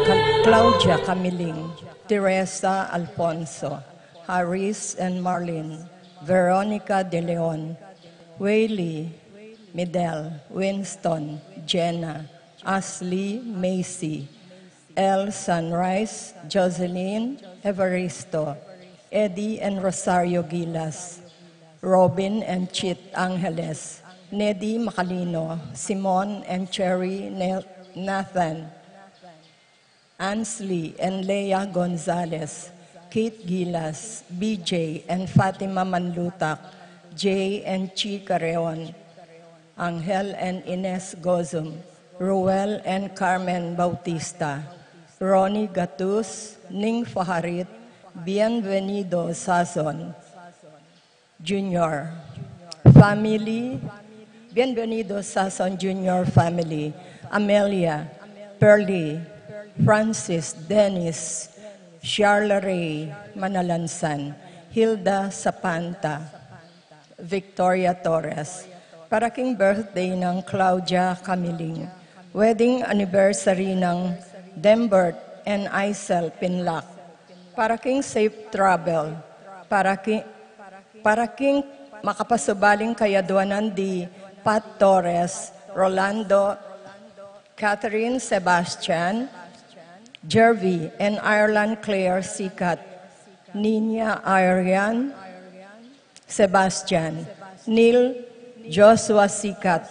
Claudia Camiling, Teresa Alfonso, Haris and Marlene, Veronica De Leon, Whaley, Midel, Winston, Jenna, Ashley, Macy, El Sunrise, Jocelyn, Evaristo, Eddie and Rosario Gilas, Robin and Chit Angeles, Neddy Macalino, Simon and Cherry Nathan, Ansley and Leia Gonzalez, Kate Gilas, BJ and Fatima Manlutak, Jay and Chi Careon, Angel and Ines Gozum, Ruel and Carmen Bautista, Ronnie Gatus, Ning Faharit, Bienvenido Sazon, Jr. Family, Bienvenido Sazon Jr. Family, Amelia, Pearly, Francis, Dennis, Charla Ray, Manalansan, Hilda Sapanta, Victoria Torres. Paraking birthday ng Claudia Camiling. Wedding anniversary ng Dembert and Isel Pinlac. Paraking safe travel. Paraking makapasubaling kayaduanan di Pat Torres, Rolando, Catherine Sebastian, Jervy and Ireland Claire Sikat, Nina Arian, Sebastian, Neil Joshua Sikat,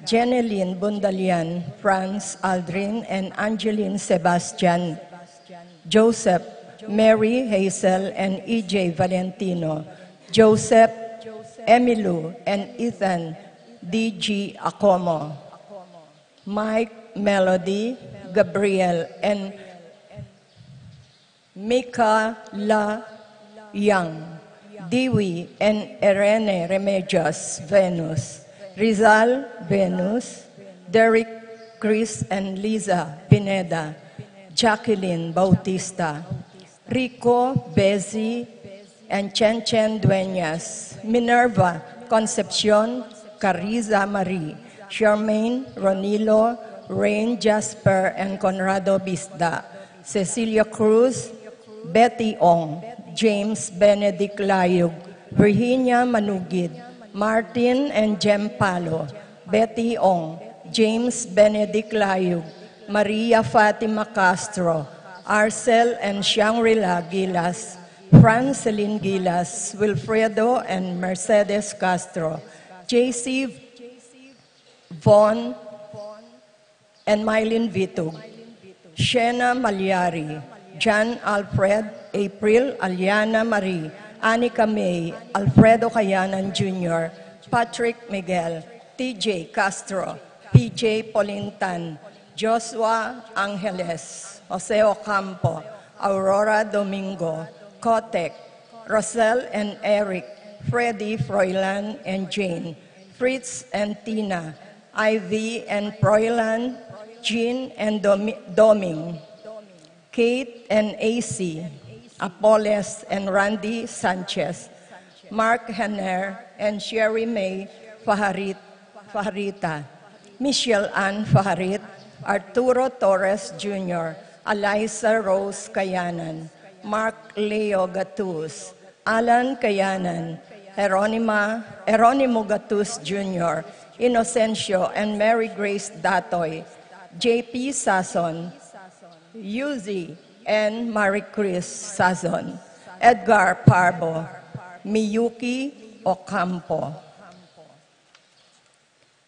Jeneline Bundalian, Franz Aldrin and Angeline Sebastian, Joseph, Mary Hazel and EJ Valentino, Joseph, Emilu and Ethan DG Acomo, Mike, Melody, Gabriel and Mika Young, Dewey and Irene Remedios, Venus, Rizal, Venus, Derek, Chris and Liza Pineda, Jacqueline Bautista, Rico, Bezi, and Chen Dueñas, Minerva, Concepcion, Cariza Marie, Charmaine, Ronilo, Rain Jasper and Conrado Bisda, Cecilia Cruz, Betty Ong, James Benedict Layug, Virginia Manugid, Martin and Jem Palo, Betty Ong, James Benedict Layug, Maria Fatima Castro, Arcel and Shangri-La Gilas, Franceline Gilas, Wilfredo and Mercedes Castro, JC Von and Mylene Vitug, Shena Malyari, John Alfred, April, Aliana Marie, Anika May, Alfredo Cayanan Jr., Patrick Miguel, TJ Castro, PJ Polintan, Joshua Angeles, Jose Ocampo, Aurora Domingo, Kotek, Rosel and Eric, Freddy, Froilan and Jane, Fritz and Tina, Ivy and Froilan, Jean and Doming, Kate and AC, Apolles and Randy Sanchez, Mark Henner and Sherry May Fajarita, Michelle Ann Fajarit, Arturo Torres Jr., Eliza Rose Kayanan, Mark Leo Gatus, Alan Kayanan, Jeronimo Gatus Jr., Inocencio and Mary Grace Datoy, JP Sazon, Yuzi and Marie Chris Sazon, Edgar Parbo, Miyuki Ocampo.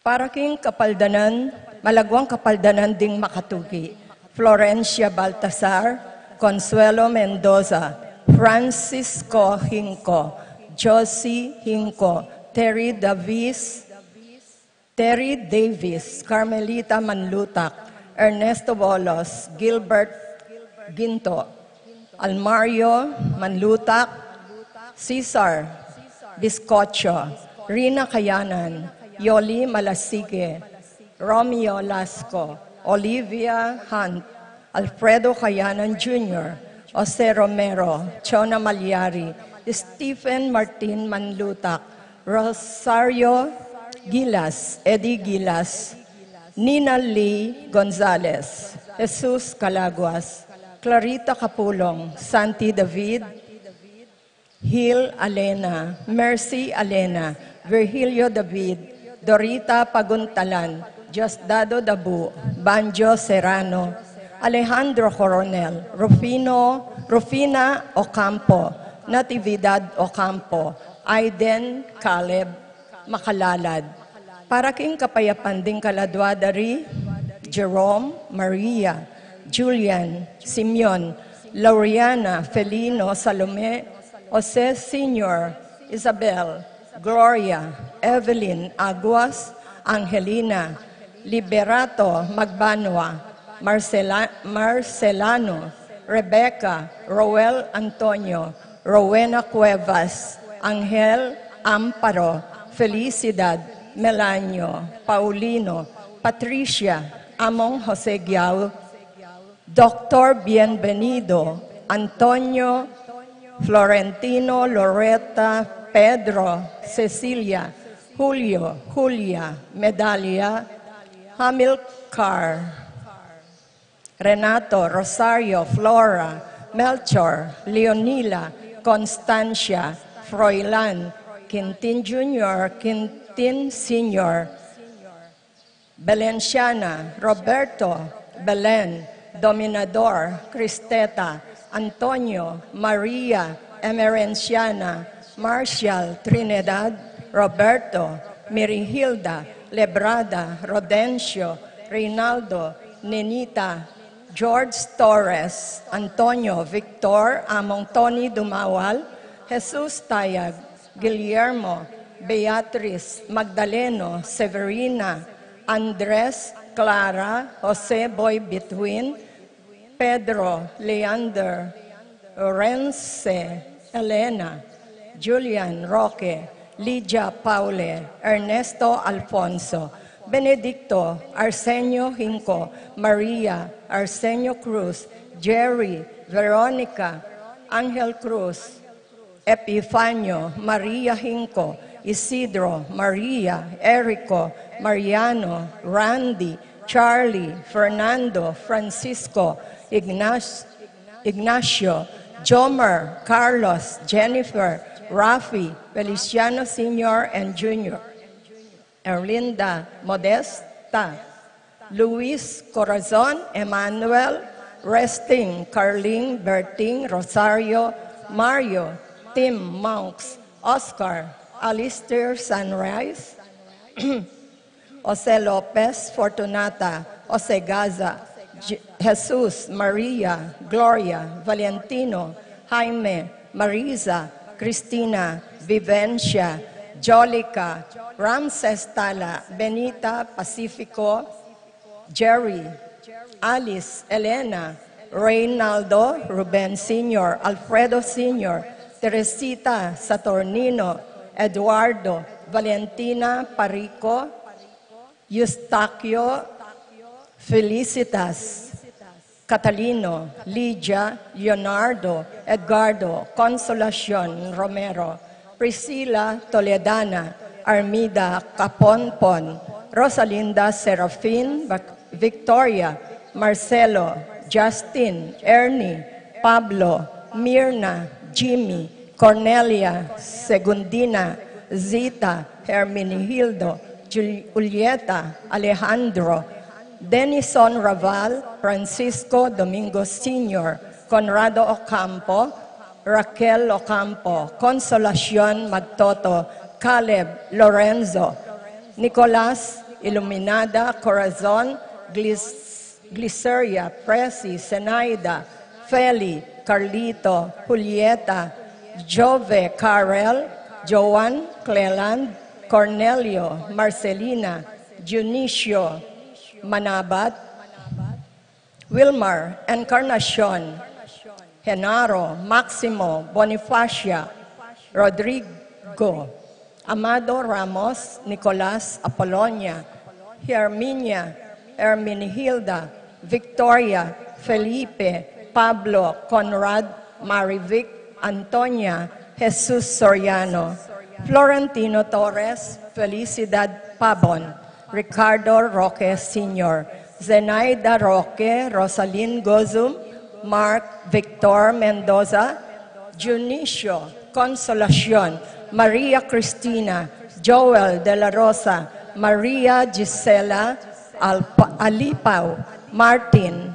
Paraking kapaldanan, malagwang kapaldanan ding Makatuki, Florencia Baltasar, Consuelo Mendoza, Francisco Hinco, Josie Hinco, Terry Davis, Carmelita Manlutak, Ernesto Bolos, Gilbert Ginto, Almario Manlutak, Cesar Biscocho, Rina Kayanan, Yoli Malasige, Romeo Lasco, Olivia Hunt, Alfredo Kayanan Jr., Jose Romero, Chona Malyari, Stephen Martin Manlutak, Rosario Gilas, Eddie Gilas, Nina Lee Gonzalez, Jesus Calaguas, Clarita Capulong, Santi David, Hil Alena, Mercy Alena, Virgilio David, Dorita Paguntalan, Diosdado Dabu, Banjo Serrano, Alejandro Coronel, Rufina Ocampo, Natividad Ocampo, Aiden Caleb Makalalad, para king kapayapan ding kaladwadari, Jerome, Maria, Julian, Simeon, Lauriana, Felino, Salome, Jose Sr., Isabel, Gloria, Evelyn, Aguas, Angelina, Liberato, Magbanwa, Marcelano, Rebecca, Roel Antonio, Rowena Cuevas, Angel Amparo, Felicidad, Melanio, Paulino, Patricia, Among Jose Giao, Dr. Bienvenido, Antonio, Florentino, Loretta, Pedro, Cecilia, Julio, Julia, Medalia, Hamilcar, Renato, Rosario, Flora, Melchor, Leonila, Constancia, Froilan, Quintin Jr., Quintin Sr., Belenciana, Roberto, Belen, Dominador, Cristeta, Antonio, Maria, Emerenciana, Marcial, Trinidad, Roberto, Mirihilda, Lebrada, Rodencio, Reynaldo, Nenita, George Torres, Antonio, Victor, Among Tony Dumawal, Jesus Tayag, Guillermo, Beatriz, Magdaleno, Severina, Andres, Clara, Jose Boy Between, Pedro, Leander, Orence, Elena, Julian, Roque, Lydia Paule, Ernesto Alfonso, Benedicto, Arsenio Hinco, Maria, Arsenio Cruz, Jerry, Veronica, Angel Cruz, Epifanio, Maria Hinco, Isidro, Maria, Erico, Mariano, Randy, Charlie, Fernando, Francisco, Ignacio, Jomer, Carlos, Jennifer, Rafi, Feliciano Sr. and Jr., Erlinda, Modesta, Luis Corazon, Emmanuel, Resting, Carling, Berting, Rosario, Mario, Tim Monks, Oscar, Alistair Sunrise, Jose Lopez, Fortunata, Jose Gaza, Jesus, Maria, Gloria, Valentino, Jaime, Marisa, Cristina, Vivencia, Jolica, Ramses Tala, Benita, Pacifico, Jerry, Alice, Elena, Reynaldo, Ruben Sr., Alfredo Sr., Teresita Saturnino, Eduardo, Valentina Parico, Eustaquio, Felicitas, Catalino, Lydia, Leonardo, Edgardo, Consolacion Romero, Priscilla Toledana, Armida Caponpon, Rosalinda Serafin, Victoria, Marcelo, Justin, Ernie, Pablo, Mirna, Jimmy, Cornelia, Segundina, Zita, Hermenegildo, Julieta, Alejandro, Denison Raval, Francisco Domingo Sr., Conrado Ocampo, Raquel Ocampo, Consolacion Magtoto, Caleb Lorenzo, Nicolas Iluminada Corazon, Gliceria, Presi, Senaida, Feli, Carlito, Julieta, Jove, Karel, Joan, Cleland, Cornelio, Marcelina, Junicio, Manabat, Wilmar, Encarnacion, Genaro, Maximo, Bonifacia, Rodrigo, Amado Ramos, Nicolas Apolonia, Herminia, Hermenegilda, Victoria, Felipe, Pablo, Conrad, Marivic, Antonia, Jesus Soriano, Florentino Torres, Felicidad Pabon, Ricardo Roque Sr., Zenaida Roque, Rosalyn Gozum, Mark Victor Mendoza, Junicio Consolacion, Maria Cristina, Joel De La Rosa, Maria Gisela Alipaw, Martin,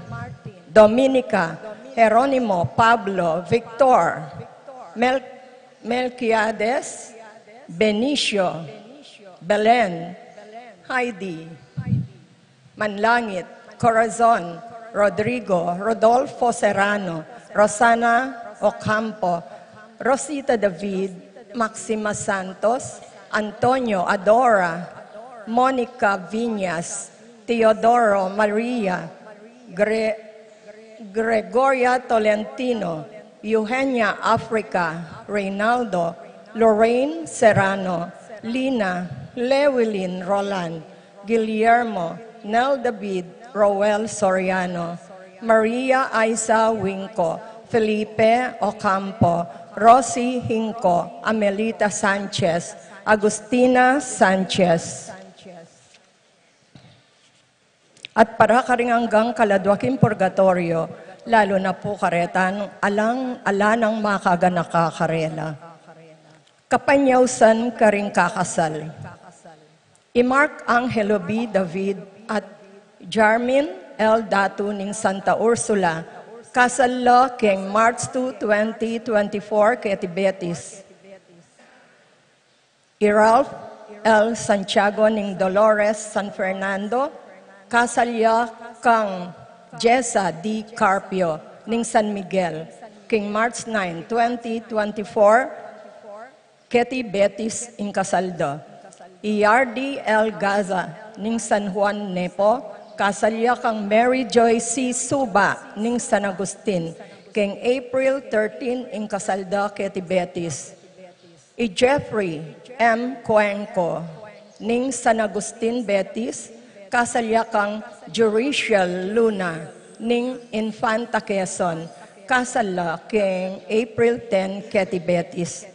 Dominica, Jeronimo, Pablo, Victor, Melquiades, Benicio, Belen, Heidi, Manlangit, Corazon, Rodrigo, Rodolfo Serrano, Rosana Ocampo, Rosita David, Maxima Santos, Antonio Adora, Monica Viñas, Teodoro Maria, Gregoria Tolentino, Eugenia Africa, Reynaldo, Lorraine Serrano, Lina, Lewilyn Roland, Guillermo, Nel David, Roel Soriano, Maria Isa Winco, Felipe Ocampo, Rosie Hinco, Amelita Sanchez, Agustina Sanchez. At para ka rin hanggang kaladwaking purgatorio, lalo na po karetan, ala ng makaga nakakarela. Kapanyawsan ka rin kakasal. I-Mark Angelo B. David at Jarmin L. Datu ning Santa Ursula, kasal lo king March 2, 2024 kay Tibetis. I-Ralph L. Santiago ning Dolores San Fernando, kasalya kang Jessa D. Carpio ning San Miguel, king March 9, 2024, Ketty Betis in Casaldo. I-RD L. Gaza ning San Juan Nepo, kasalya kang Mary Joy C. Suba ning San Agustin, king April 13 in Casaldo, Ketty Betis. I-Jeffrey M. Cuenco ning San Agustin Betis, kasalya kang Juricial Luna ning Infanta Quezon, kasala king April 10, Ketty Betis.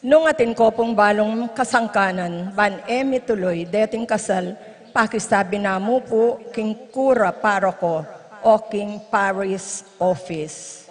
Nung atin ko pong balong kasangkanan, ban emi tuloy, deting kasal, pakisabi na mo po, king kura paroko o king parish office.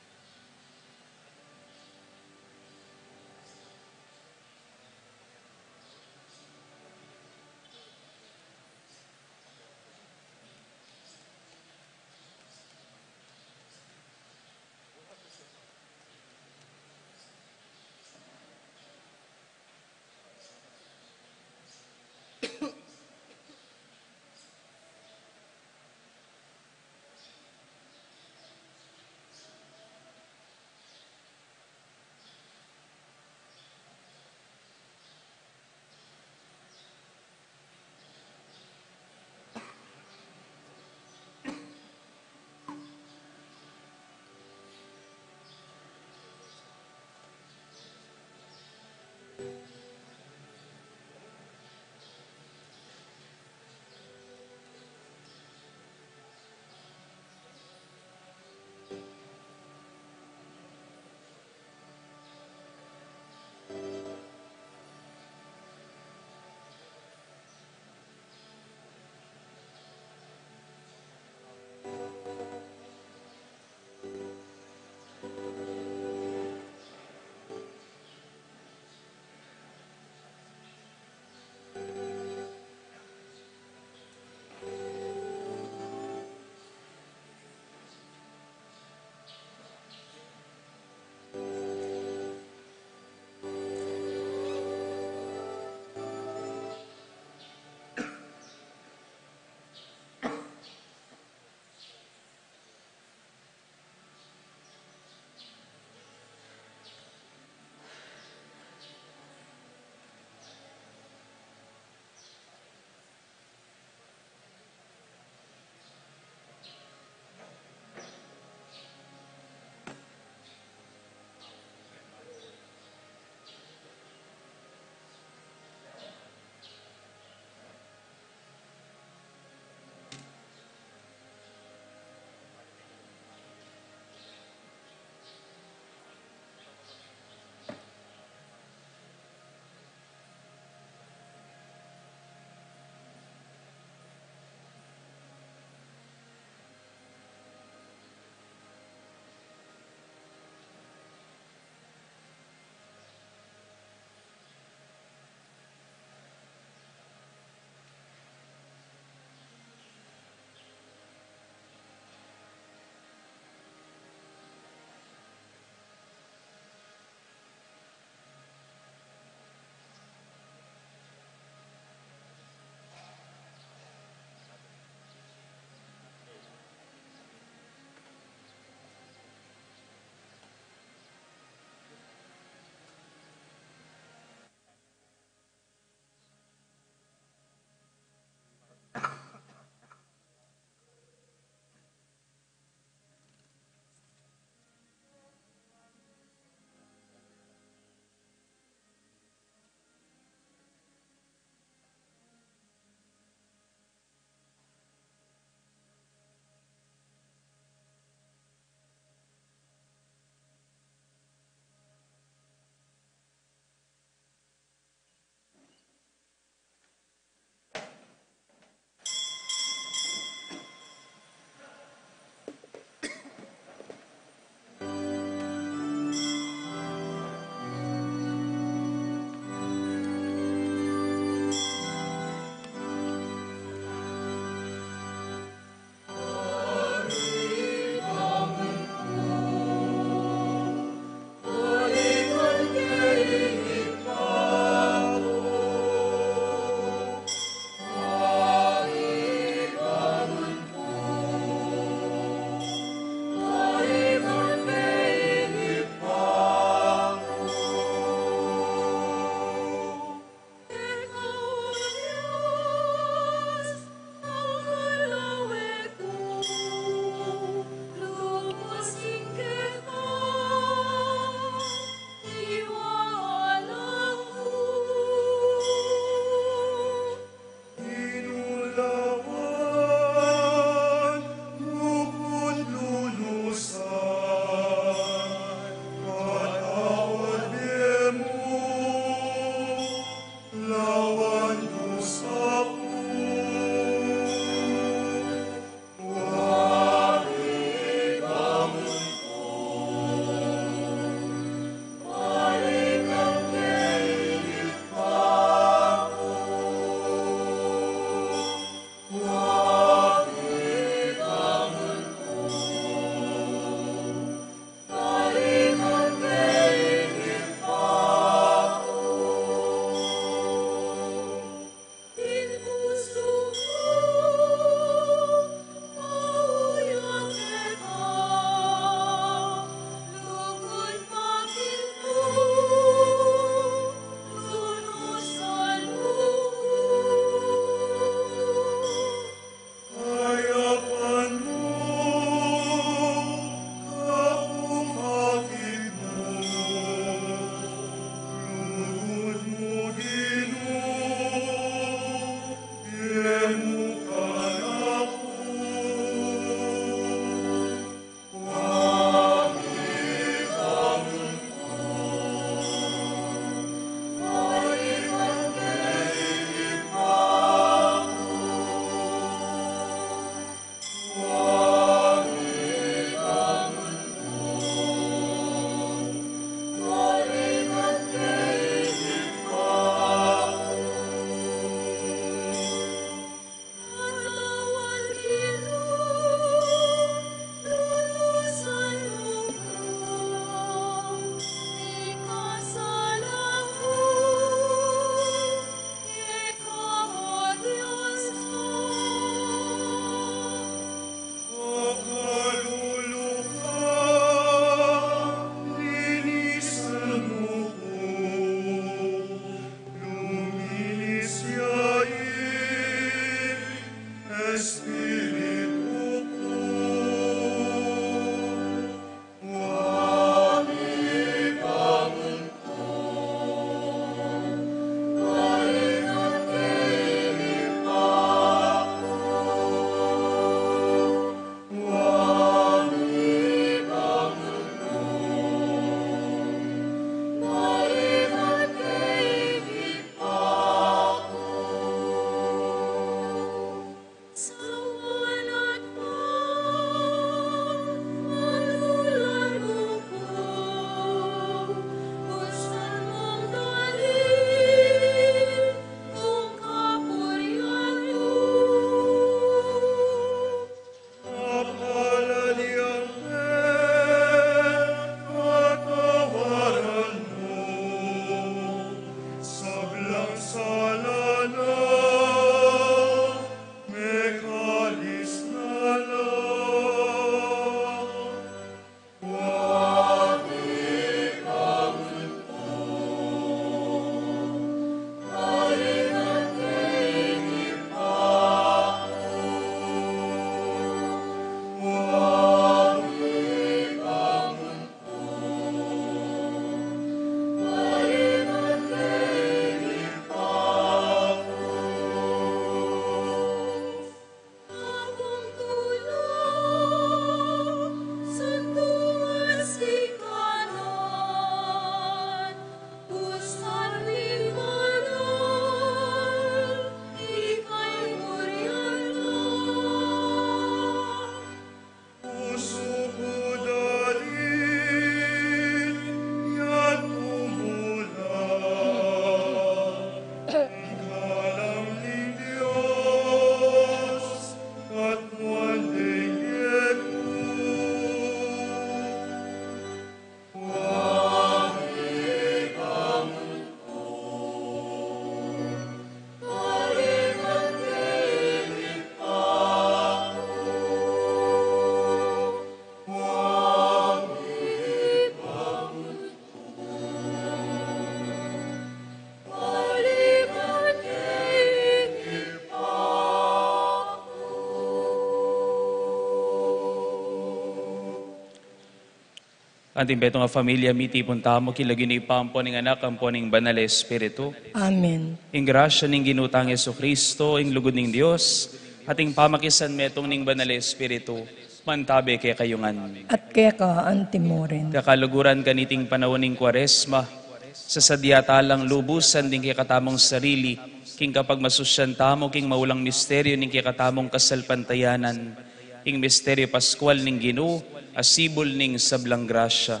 Anting beto nga familia, miti puntamo, kilagin ipampo ng anak, ampo ng banal Espiritu. Amen. Ing grasya ning ginutang Yesu Kristo, ing lugod ning Dios, ating pamakisan metong ning banal Espiritu, mantabi kay kayungan. At kaya ka antimorin. Kakaluguran kaniting panahon ning Kwaresma, sa sadyatalang lubusan din kay katamong sarili, king kapag masusyan tamo, king maulang misteryo ning kay katamong kasalpantayanan, ing misteryo Pascual ning Ginoo, asibol ning sablang grasya.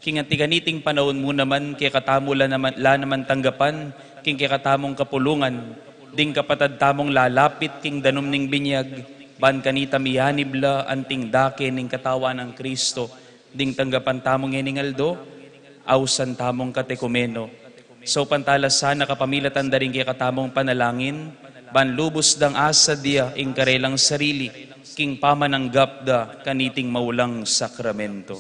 King antikaniting panahon mo naman, kay katamo la naman tanggapan, king kay katamong kapulungan, ding kapatad tamong lalapit, king danom ning binyag, ban kanita miyanibla, anting dake ning katawan ng Kristo, ding tanggapan tamong eningaldo, ausan tamong katekumeno. So pantala sana kapamilatan da rin kay katamong panalangin, ban lubos dang asa dia, ing karelang sarili, king pamananggap da kaniting maulang sakramento.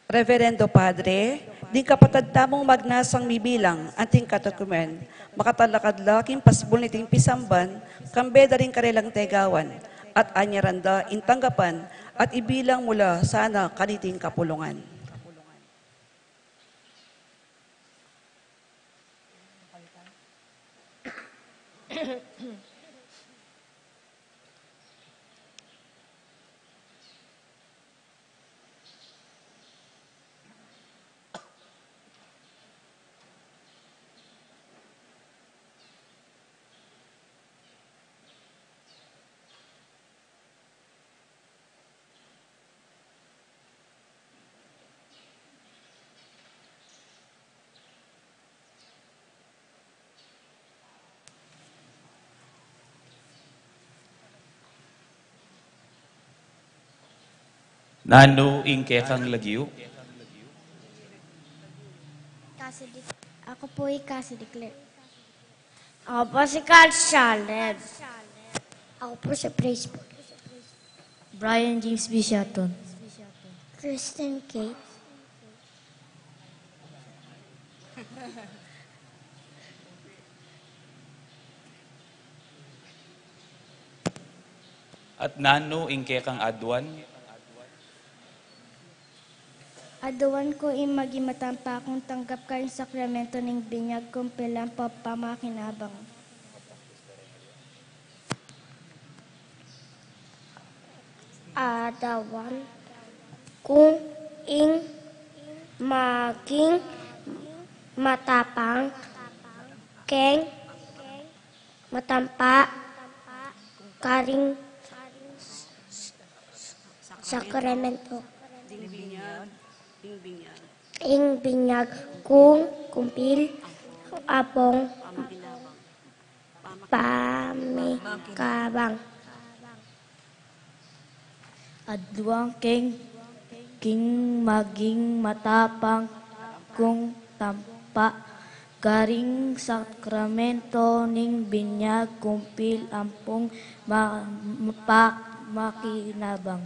Reverendo Padre, di kapatad tamong magnasang mibilang anting katakumen, makatalakadlaking pasbol niting pisamban, kambeda rin karelang tegawan, at anyaranda intanggapan, at ibilang mula sana kaniting kapulungan. Nano ingke kang lagyo? Ako po ay Cassie Declare. Ako po si Carl Shaled. Ako po si Praise po. Brian James Bishaton. Kristen Kate. At nano ingke kang adwan? Aduan ko magimatampa akong tanggap ka yung sakramento ng binyag kong pilang pamakinabang. Adawan kung maging matapang keng matampa karing sakramento. ing binyag kung kumpil apong pamikabang. Adluang king maging matapang kung tampa garing sakramento ning binyag kumpil ampong makinabang.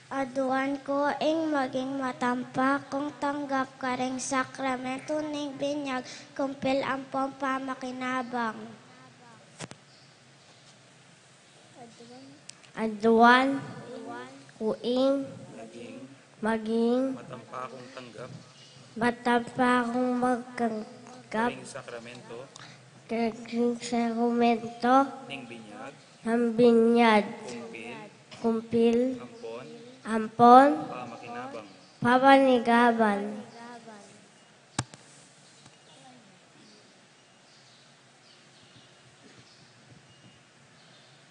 Aduan ko ing maging matampa kung tanggap ka ring sakramento ning binyag kumpil ampong pamakinabang. Aduan ko ing maging matampa kung magtanggap ring sakramento ng binyag kumpil ampon pamanigaban.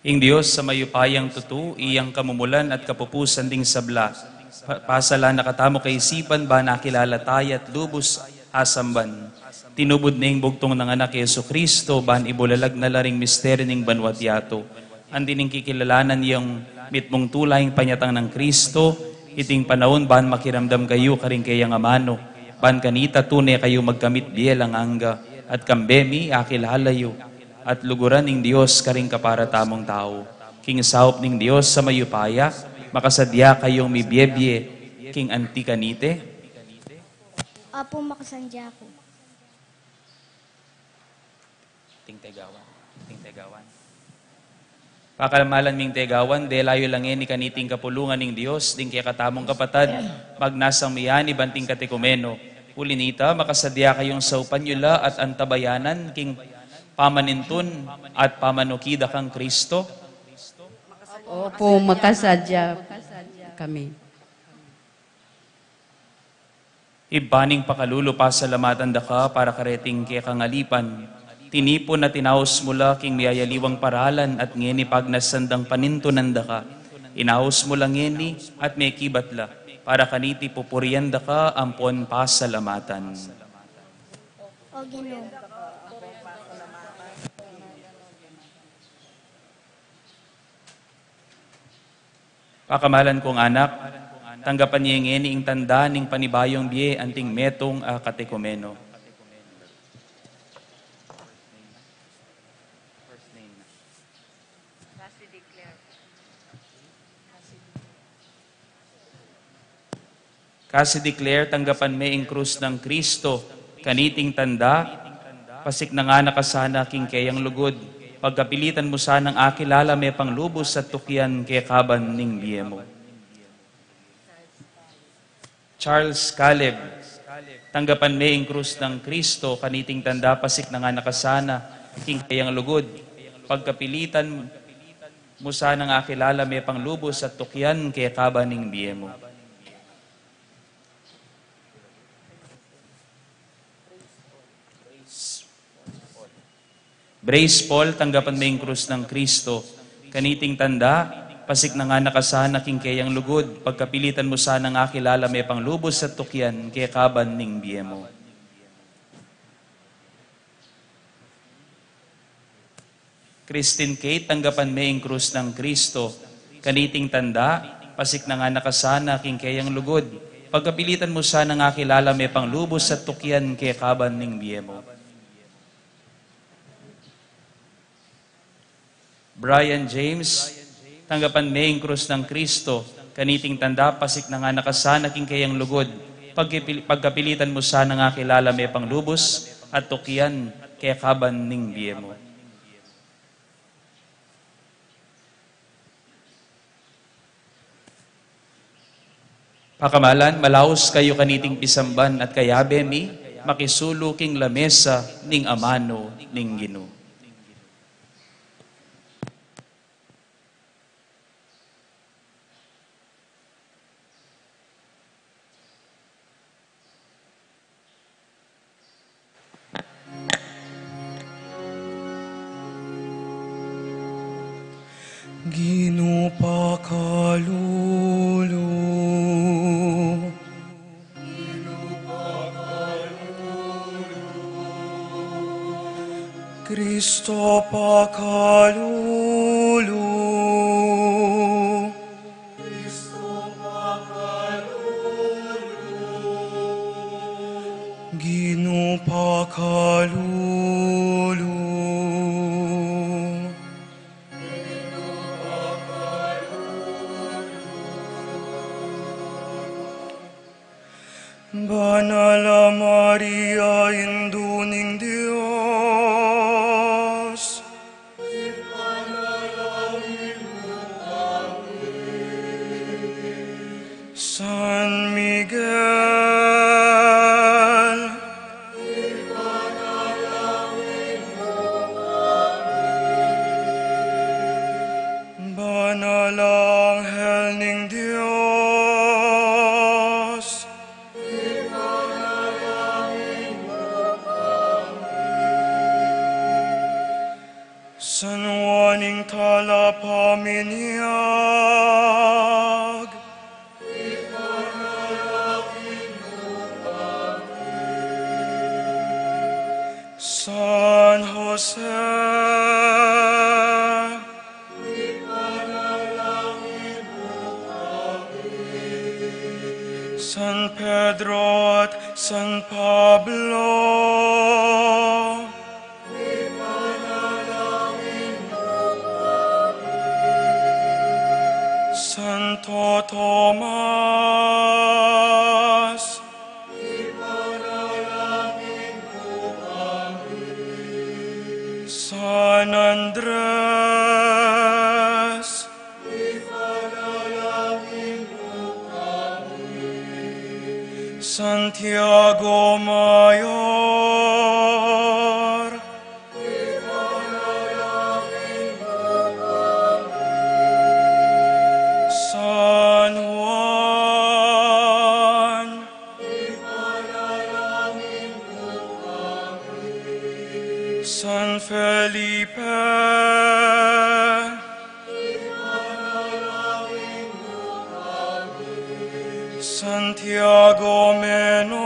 Ing Diyos sa mayupayang tutu, iyang kamumulan at kapupusan ding sabla. Pasala nakatamo kay isipan ba nakilala tayo at lubos asamban. Tinubod na ing bugtong ng anak Yesu Kristo, ban ibulalag na laring misteryo ning banwat yato. Andi ning kikilalanan yung mitmong tulayng panyatang ng Kristo, iting panahon ban makiramdam kayo karing kayang amano, ban kanita tunay kayo magkamit bielang angga, at kambemi akilalayo, at luguran ning Diyos karing kapara tamong tao. King saop ning Diyos sa mayupaya, makasadya kayong mibyebye, king antikanite. Apo makasandya ko. Tingtegawan. Pakalamalan ming tegawan, de layo lang ni kaniting kapulungan ning Dios, ding kaya katamong kapatad, magnasang miyani banting katekumeno. Ulinita, makasadya kayong saupan yula at antabayanan, king pamanintun at pamanukida kang Kristo. Opo, makasadya kami. Ibaning pakalulu pasalamatan da ka para kareting kaya kangalipan. Tinipon na tinaos mula king miyayaliwang paralan at ngeni pagnasandang panintunan da ka. Inaos mula ngeni at may kibatla para kaniti pupurian da ka ampon pasalamatan. O Ginoo. Pakamalan kong anak, tanggapan niya yung ing tanda ning panibayong biye anting metong katekumeno. Kasi declare, tanggapan may ing krus ng Kristo, kaniting tanda, pasik na nga nakasana king kayang lugod, pagkapilitan mo sanang akilala may panglubos at tukyan kay kaban ning biyemo. Charles Caleb, tanggapan may ing krus ng Kristo, kaniting tanda, pasik na nga nakasana king kayang lugod, pagkapilitan mo sanang akilala may panglubos at tukyan kay kaban ning biyemo. Brace Paul, tanggapan may krus ng Kristo. Kaniting tanda, pasik na nga nakasana king kayang lugod, pagkapilitan mo sanang akilala may panglubos at tukyan kay kaban ning biyemo. Christine Kate, tanggapan may krus ng Kristo. Kaniting tanda, pasik na nga nakasana king kayang lugod, pagkapilitan mo sanang akilala may panglubos at tukyan kay kaban ning biyemo. Brian James, tanggapan may krus ng Kristo, kaniting tanda, pasik na nga nakasana king kayang lugod, pagkapilitan mo sana nga kilala may panglubos at tukyan kaya kaban ning biyemo. Pakamalan, malaos kayo kaniting pisamban at kayabe mi, makisulo king lamesa ning amano ning Ginoo. Ginupakalulu Cristo pakalulu. Gino pakalulu. Banala Maria, induning Diyos, San Miguel, Banalang Anghel ning Diyos, San Juaning talapaminiag, San Jose, San Pedro at San Pablo, Santo Tomas, San Andres, Santiago Mayor, San Juan, San Felipe, Santiago Menor,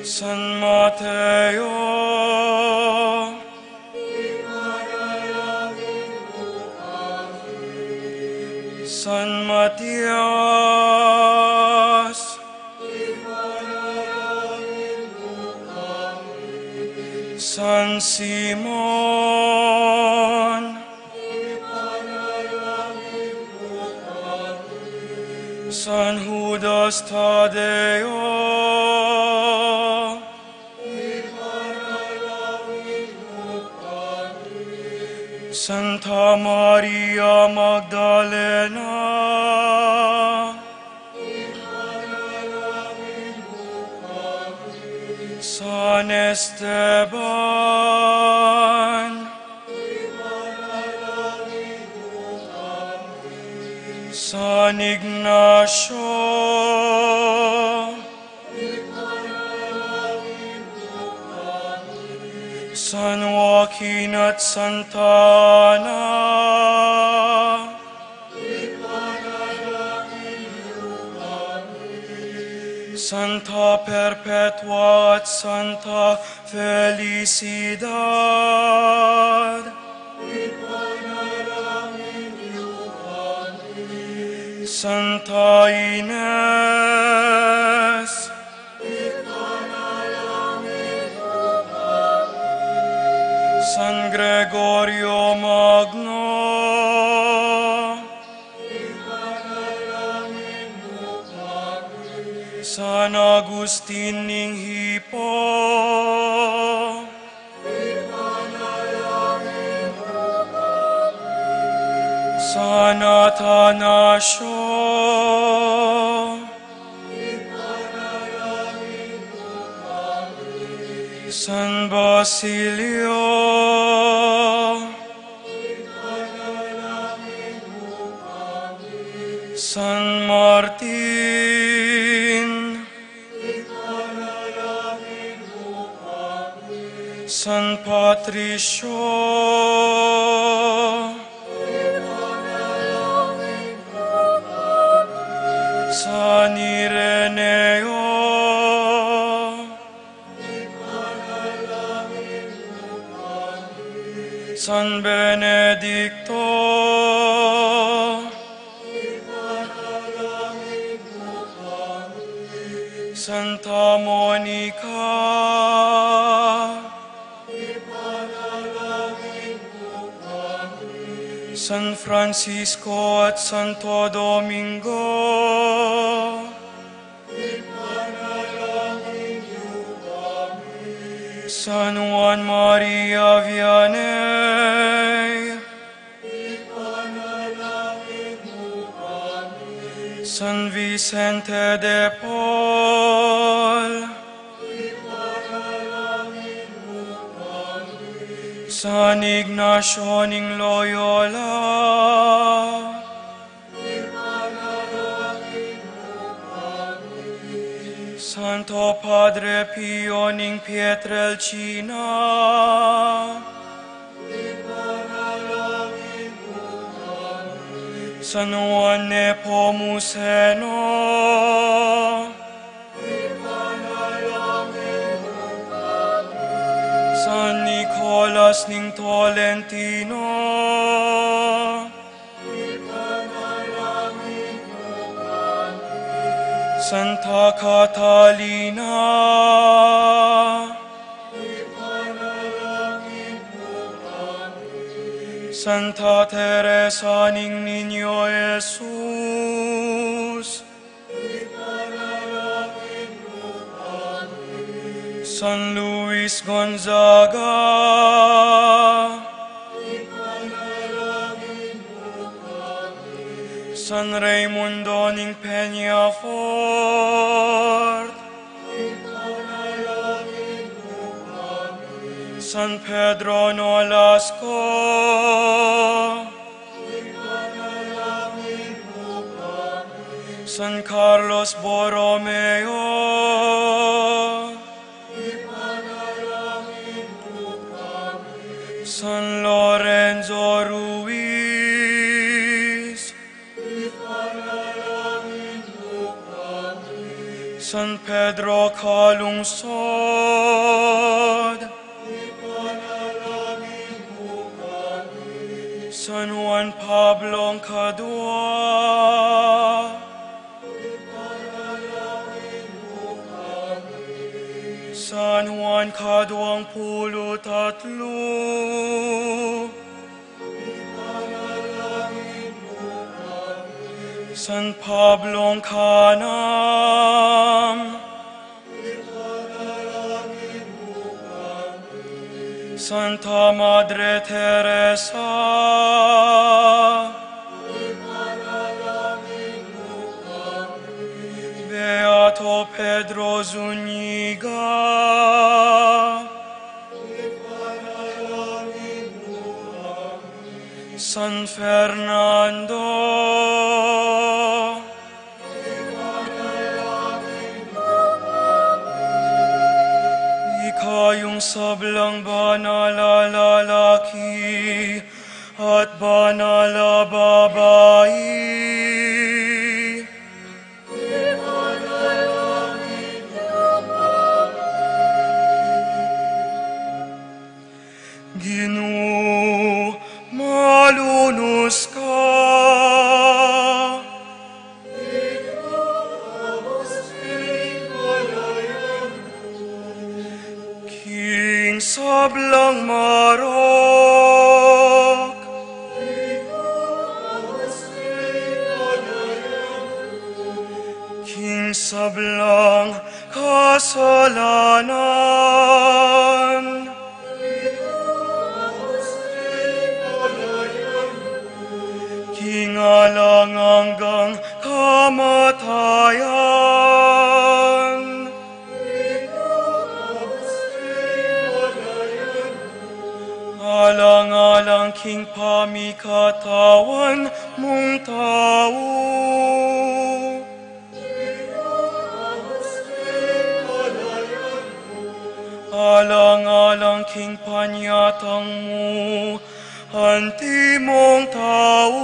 San Mateo, San Matias, San Simon, San Judas Tadeo, Santa Maria Magdalena, San Esteban, San Ignacio, San Joaquin at Santa Ana, Santa Perpetua at Santa Felicidad, Santa Ines, San Gregorio Magno, San Agustin ning Hippo, San Atanasio, San Basilio, San Martin, San Patricio, San Ireneo, San Benedicto, Santa Monica, San Francisco at Santo Domingo, San Juan Maria Vianney, San Vicente de Paul, San Ignacio ning Loyola, Santo Padre Pio ning Pietrelcina, San Juan Nepomuceno, San Nicolas ning Tolentino, Santa Catalina, Santa Teresa ning Niño Jesus, San Luis Gonzaga, San Raimundo ning Peñafort, San Pedro Nolasco, San Carlos Borromeo, San Lorenzo Ruiz, San Pedro Calungsod, San Juan Pablo Cadua, San Juan Caduang Pulutatlu, San Pablo Canam, Santa Madre Teresa, Beato Pedro Zuniga, San Fernando, Ikayong sablang banal na lalaki at banal na babae, Ginoo, malunos ka. King sablang marok, King sablang kasalanan, Kingalang hanggang kamatayan, alang-alang king pamikatawan mong tao, alang-alang king panyatang mo anti mong tao,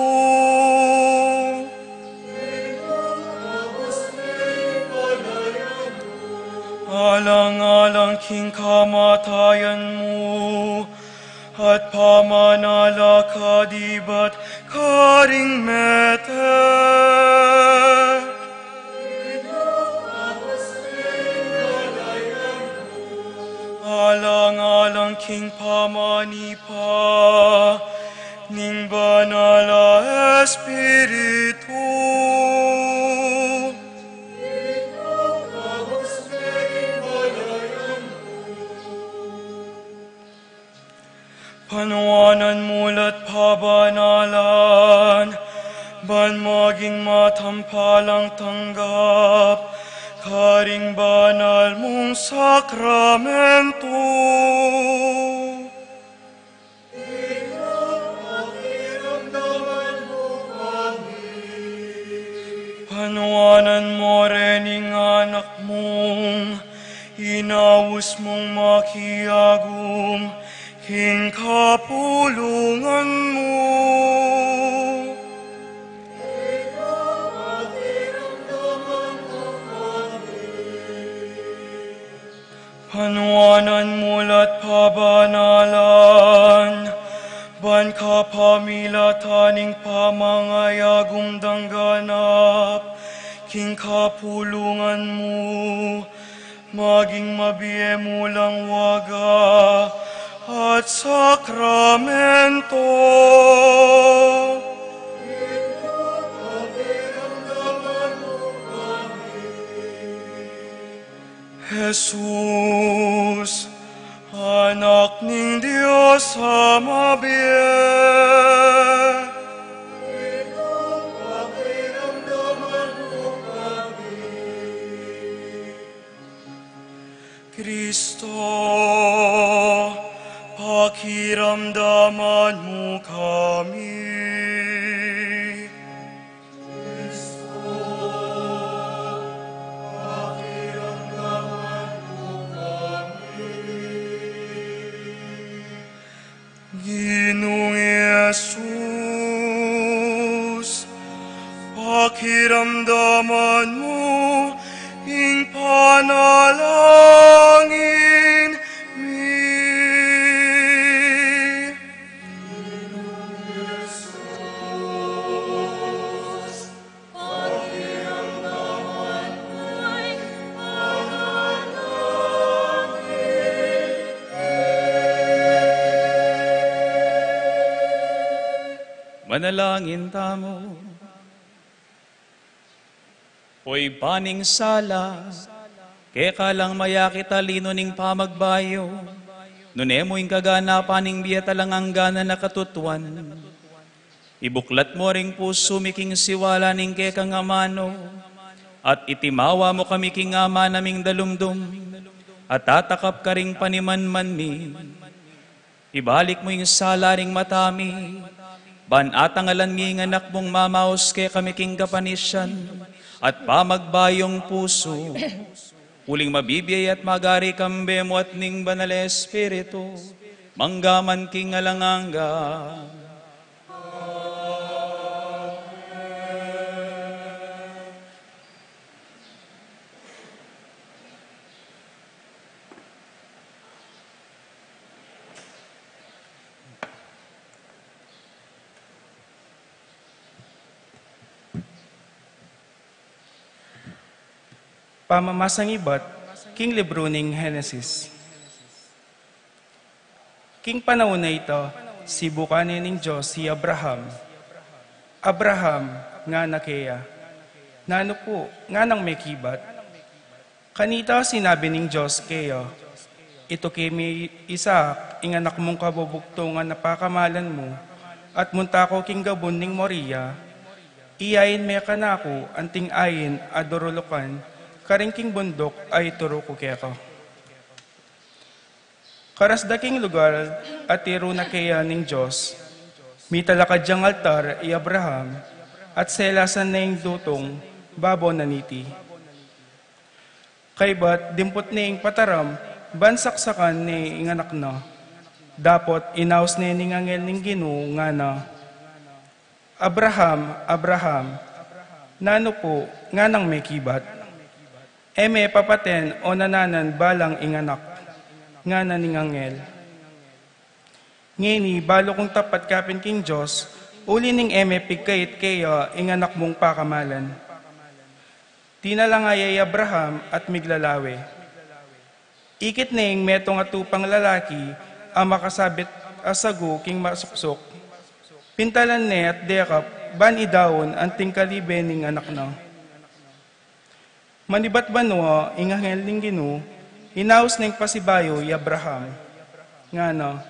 alang-alang king kamatayan mo at pamanala kadibat karing mete. Alang-alang king pamanipa, ning banala Espiritu. Panuanan mulat pabanalan, ban maging matampalang tanggap, karing banal mong sakramento. Panuanan mo rin ang anak mong, inawos mong makiyagum, king kapulungan mo. Panuanan mulat pabanalan, ban kapamilataning pamangayagum dangganap, king kapulungan mo, maging mabiye mo lang waga at sakramento. Jesus, anak ning Diyos amabiye. Kristo, pakiramdaman mo kami. Ginoong Jesus, pakiramdaman mo ing panalangin mi. Manalangin tamo. Hoy paning sala, kaya lang mayakit talino ning pamagbayo, nunemo ing kaganapan ning biya talang ang gana nakatutuan. Ibuklat mo ring puso miking siwala ning kekang amano, at itimawa mo kami king ama naming dalumdum, at tatakap ka ring panimanman mi. Ibalik mo ing sala ring matami, ban atangalan nging anak mong mamaos kay kami king kapanisyan, at pamagbayong puso, uling mabibiyay at magari kambe mo at ning banal Espiritu, manggaman king alanganga. Pamamasang ibat, king libro ning Genesis. King panahon na ito, si bukanin ning Diyos si Abraham. Abraham, nga na kaya. Nano po, nga nang may kibat. Kanita sinabi ning Diyos kaya, ito kimi Isaac, ing anak mong kabubuktungan na pakamalan mo, at munta ko king gabon ning Moria, iyayin may kanako, anting ayin, adorulukan, karingking bundok ay turo ko kaya ko. Karasdaking lugar at tiro na kaya ning Diyos, mitalakad diyang altar i Abraham at selasan na yung dutong babo na niti. Kaybat dimpot na yung pataram, bansaksakan ni ing anak na, dapot inaus na yung angel ning Ginoo nga na, Abraham, Abraham, nano po nga nang may kibat. Eme papaten o nananan balang inganak, nga na ning angel. Ngeni, balo kong tapat kapin king Diyos, uli ning emepig kayit kaya inganak mong pakamalan. Tinalangayay Abraham at miglalawe. Ikit ning metong atupang lalaki, ang makasabit asago king masuksok. Pintalan ne at dekap, ban idawon ang tingkalibe ning anak na. Manibat banwa, ingahel ning Ginu, hinaus ning pasibayo y Abraham. Nga na,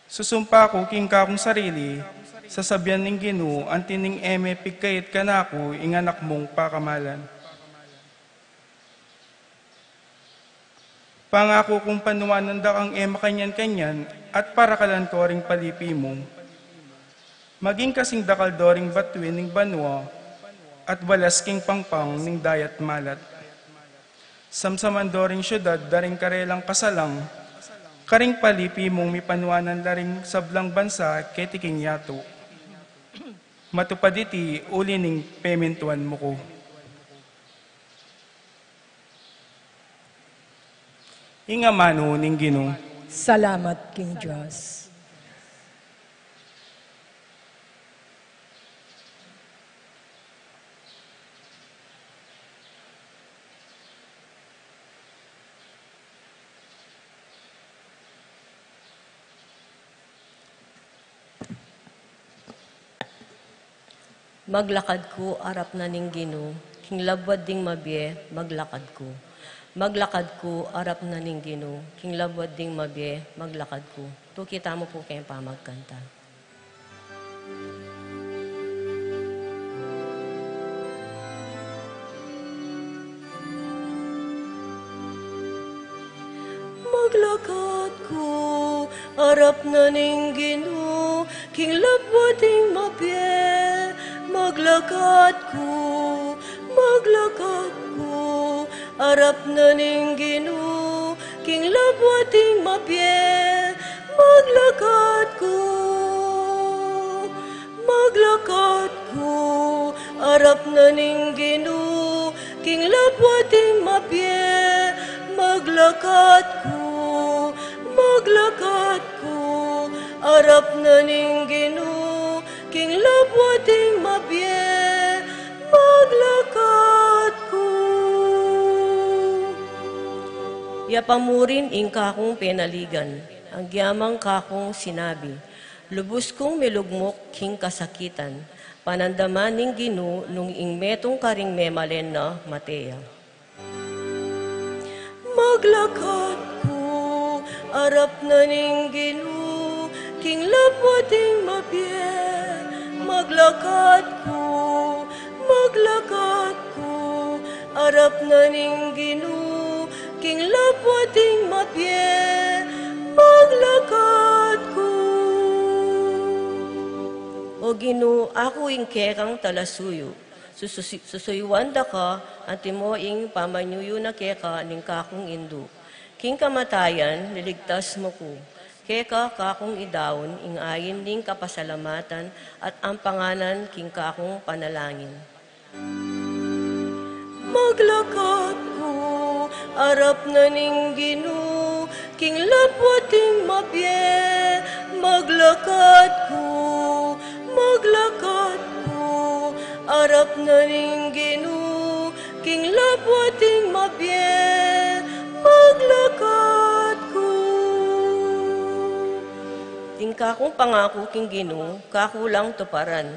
susumpa ko king kakong sarili, sasabyan ning Ginu, ang tining eme pigkayit kanako, inganak mong pakamalan. Pangako kong panuwanan da ang ema kanyan-kanyan, at para kalan ko ring palipi mo. Maging kasing dakal doring batuin ning banwa, at balas king pangpang ning dayat malat. Samsaman doring syudad, daring karelang kasalang, karing palipi mong mipanuanan daring sablang bansa, ketiking yato. Matupaditi, uli ning pementuan mo ko. Ingamano ning Ginu. Salamat, King Diyos. Maglakad ko, arap na ning Ginu, king labwad ding mabye, maglakad ko. Maglakad ko, arap na ning Ginu, king labwad ding mabye, maglakad ko. Tukita mo po kayong pamagkanta. Maglakad ko, arap na ning Ginu, king labwad ding mabye, maglakad ko, arap na ning Ginu, king labwad ding mabye, maglakad ko, arap na ning Ginu, king labwad ding mabye, maglakad ko, arap na ning Ginu, king labwad ding mabye, maglakad ko. Yapamurin ing kakong penaligan, ang giyamang kakong sinabi, lubos kong milugmok king kasakitan, panandaman ning Ginu nung ing metong karing memalen na Matea. Maglakad ko, arap na ning Ginu, king labwad ding mabye, maglakad ko, arap na ning Ginu, king labwad ding mabye, maglakad ko. O Ginu, ako ing kekang talasuyo, susuyuan da ka, at mo ing pamanyuyo na keka ning kakong indu. King kamatayan, niligtas mo ko. Keka kakong idawon, ing ayin ning kapasalamatan, at ang panganan king kakong panalangin. Maglakad ko, arap na ning Ginu, king labwad ding mabye, maglakad ko, arap na ning Ginu, king labwad ding mabye, maglakad ko. Ting kakong pangako king Ginu, kakulang tuparan,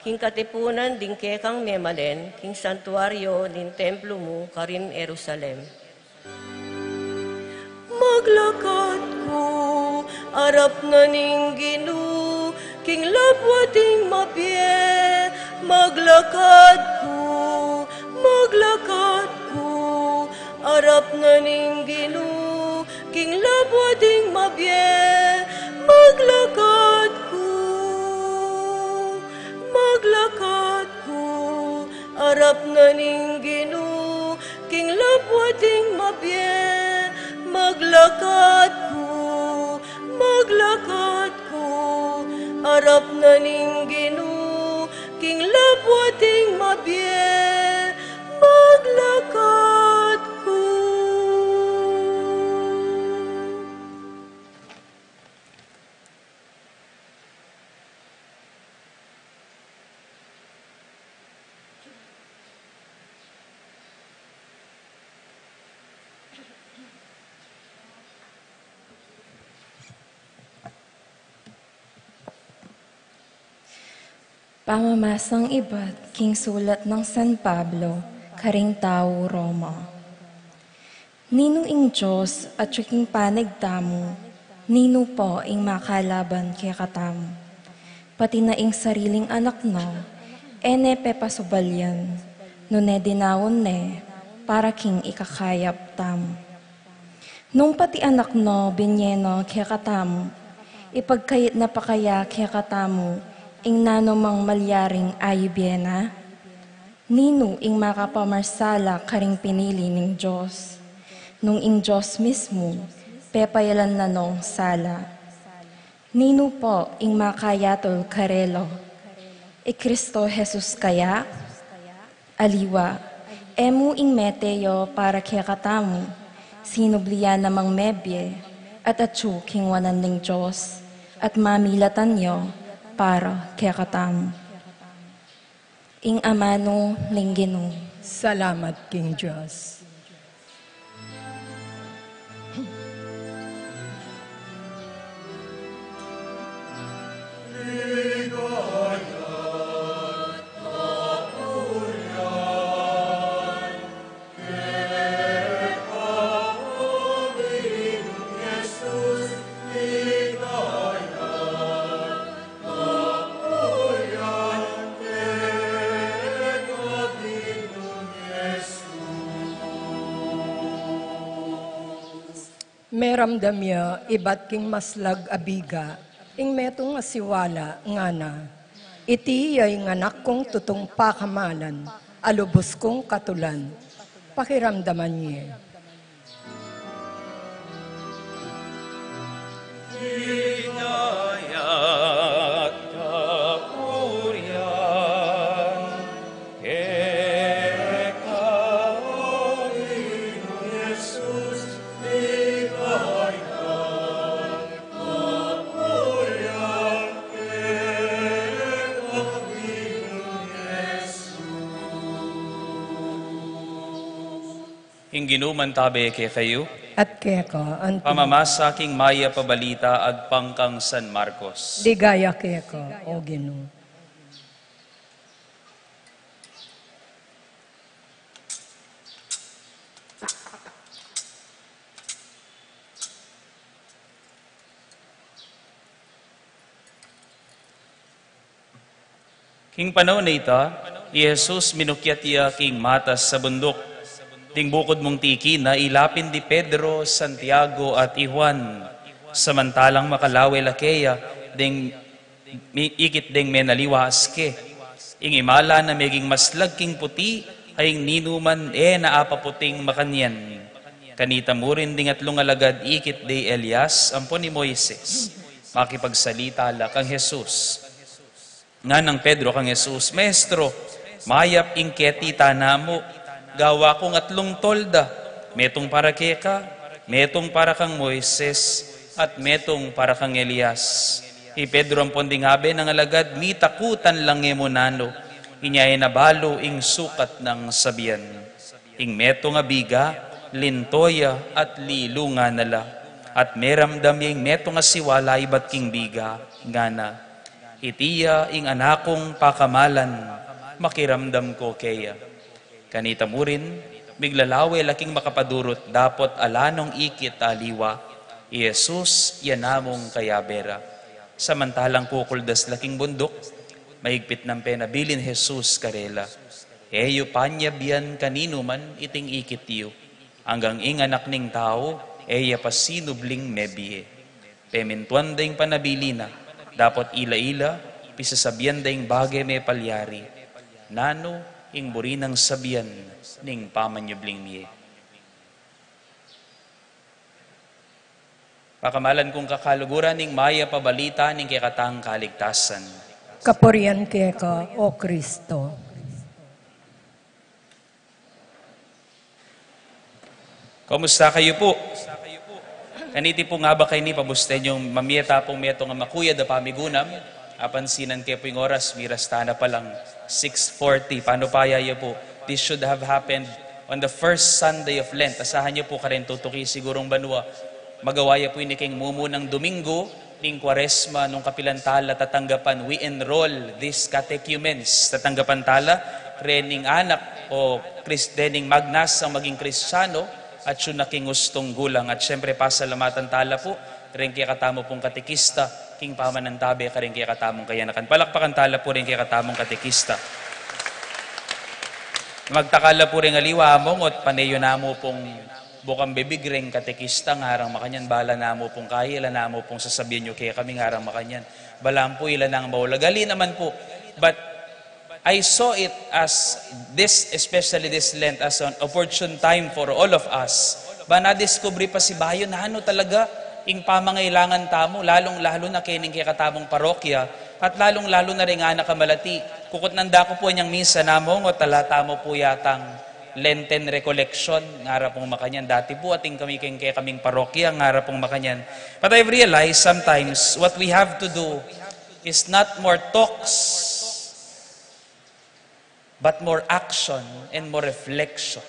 king katipunan ding kekang memalen, king santuaryo din templo mo, karin Jerusalem. Maglakad ko, arap na ning Ginu, king labwad ding mabye, maglakad ko, arap na ning Ginu, king labwad ding mabye, maglakad ko, arap na ning Ginu, king labwad ding mabye, maglakad ko, arap na ning Ginu, king labwad ding mabye, maglakad ko. Pamamasang iba't king sulat ng San Pablo, karing tao Roma. Nino ing Diyos at king panagtamo, nino po ing makalaban kaya katamo. Pati na ing sariling anak no, ene pepasubalyan, nune dinawon ne, para king ikakayap tamo. Nung pati anak no, binyeno kaya katamo, ipagkayit na pakaya kaya katamo, ing nanomang malyaring ayubyena, nino ing makapamarsala karing pinili ng Diyos, nung ing Diyos mismo, pepayalan na nung sala. Nino po ing makayatol karelo, Kristo Jesus kaya, aliwa, emu ing meteyo para kaya katamu, sinubliya namang mebye, at atsu king wanan ng Diyos, at mamilatan nyo, para kaya katamu. Ing amano linggino. Salamat, King Diyos. Meramdamya, iba't king maslag abiga, ing metong asiwala nga na. Iti ay nganak kong tutong pakamalan, alubos kong katulan. Pakiramdaman niya. Inayat kapurian, Ingginuman tabi kay kayo, At keko, anto, pamamasa king maya pabalita agpangkang San Marcos. digaya keko, o Ginoo. King panahon na ita, Jesus minukyat iya king matas sa bundok. Ding bukod mong tiki na ilapin di Pedro, Santiago at Juan. Samantalang makalawe lakeya, ding ikit ding menaliwas ke. Ing imala na meging maslag king puti, ay ninuman naapaputing makanyan. Kanita mo rin ding atlong alagad ikit de Elias, ampon ni Moises. Makipagsalita la kang Jesus. Nga ng Pedro kang Jesus, Maestro, mayap ingketi tanamo, gawa kong atlong tolda, metong para keka, metong para kang Moises, at metong para kang Elias. I Pedro ang pondingabe ng alagad, mitakutan lang emonano, inyay nabalo ing sukat ng sabiyan. Ing metong abiga, lintoya at lilunga nala, at meramdam yung metong asiwala ibat king biga, ngana. Itiya ing anakong pakamalan, makiramdam ko keya. Kanita mo rin, biglalawe laking makapadurot, dapot alanong ikit aliwa, Jesus yanamong kayabera. Samantalang kukuldas laking bundok, mahigpit ng penabilin Jesus karela. Eyo panyabian kanino man iting ikit yu, hanggang ing anak ning tao, eya pasinubling mebiye. Pemintuan ding panabilina, dapat ila-ila, pisasabihan dahing bagay may palyari. Nano, ing burinang sabihan, ning pamanyubling miye. Pakamalan kong kakaluguran, ning maya pabalita, ning kikatang kaligtasan. Kapurian keko, o Kristo. Kamusta kayo po? Kaniti po nga ba kayo ni pabusten yung mamiyeta pong meto nga makuya da pamigunam? Apansinan kayo po yung oras, mirastana pa lang 6:40. Paano paya yun po? This should have happened on the first Sunday of Lent. Asahan niyo po ka rin tutuki sigurong banwa. Magawaya po ini king mumu ng Domingo, ning Kwaresma nung kapilantala tatanggapan, we enroll these catechumens. Tatanggapan tala, rening anak o rening magnas ang maging Kristiyano at yun naking gustong gulang. At syempre pasalamatan tala po, rin kaya katamo pong katekista, king pamanantabi ka rin kaya katamong kayanakan. Palakpakan tala po rin kaya katamong katekista. Magtakala po rin aliwa among at paneyo na mo pong bukang bibigring katekista ng harang makanyan. Bala na mo pong kaya, ilan na mo pong sasabihin nyo kaya kami ng harang makanyan. Balaan po ilan ang maulagali naman po. But I saw it as this, especially this Lent, as an opportune time for all of us. Ba na-discovery pa si Bayo na ano talaga ing pamangailangan tamo, lalong-lalo na kining kaya katamong parokya, at lalong-lalo na rin nga nakamalati. Kukot nanda ko po niyang misa namong o talata mo po yatang Lenten Recollection, ngara pong makanyan. Dati po ating kami kaya kaming parokya, ngara pong makanyan. But I've realized sometimes what we have to do is not more talks, but more action and more reflection.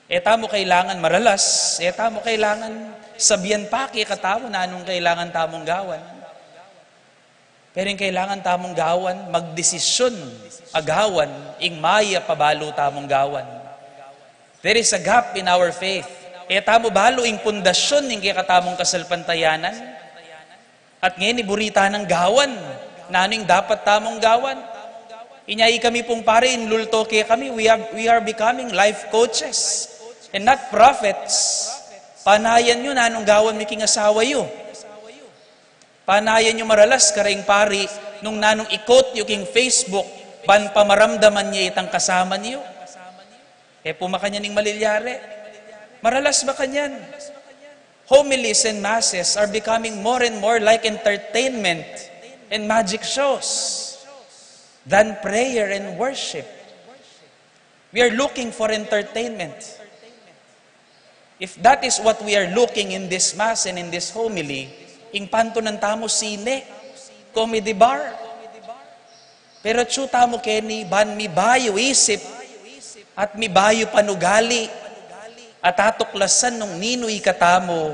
Eta mo kailangan maralas, eta mo kailangan sabihan pa kaya katamo na anong kailangan tamong gawan. Pero yung kailangan tamong gawan, magdesisyon agawan, ing maya pabalo tamong gawan. There is a gap in our faith. Eta mo balo ing pundasyon ing kaya katamong kasalpantayanan. At ngayon iburita ng gawan, na anong dapat tamong gawan. Inyay kami pong pare, inlulto kaya kami, we are becoming life coaches and not prophets. Panayan nyo na anong gawan miking asawa yo. Panayan nyo maralas karing pari nung nanong ikot yung king Facebook, ban pamaramdaman niya itang kasama niyo. Pumakanya ning malilyare. Maralas ba kanyan? Homilies and masses are becoming more and more like entertainment and magic shows than prayer and worship. We are looking for entertainment. If that is what we are looking in this mass and in this homily, ing panto ng tamo sine, comedy bar. Pero tsu tamo keni, ban mi bayo isip, at mi bayo panugali, at atuklasan nung ninoy katamo,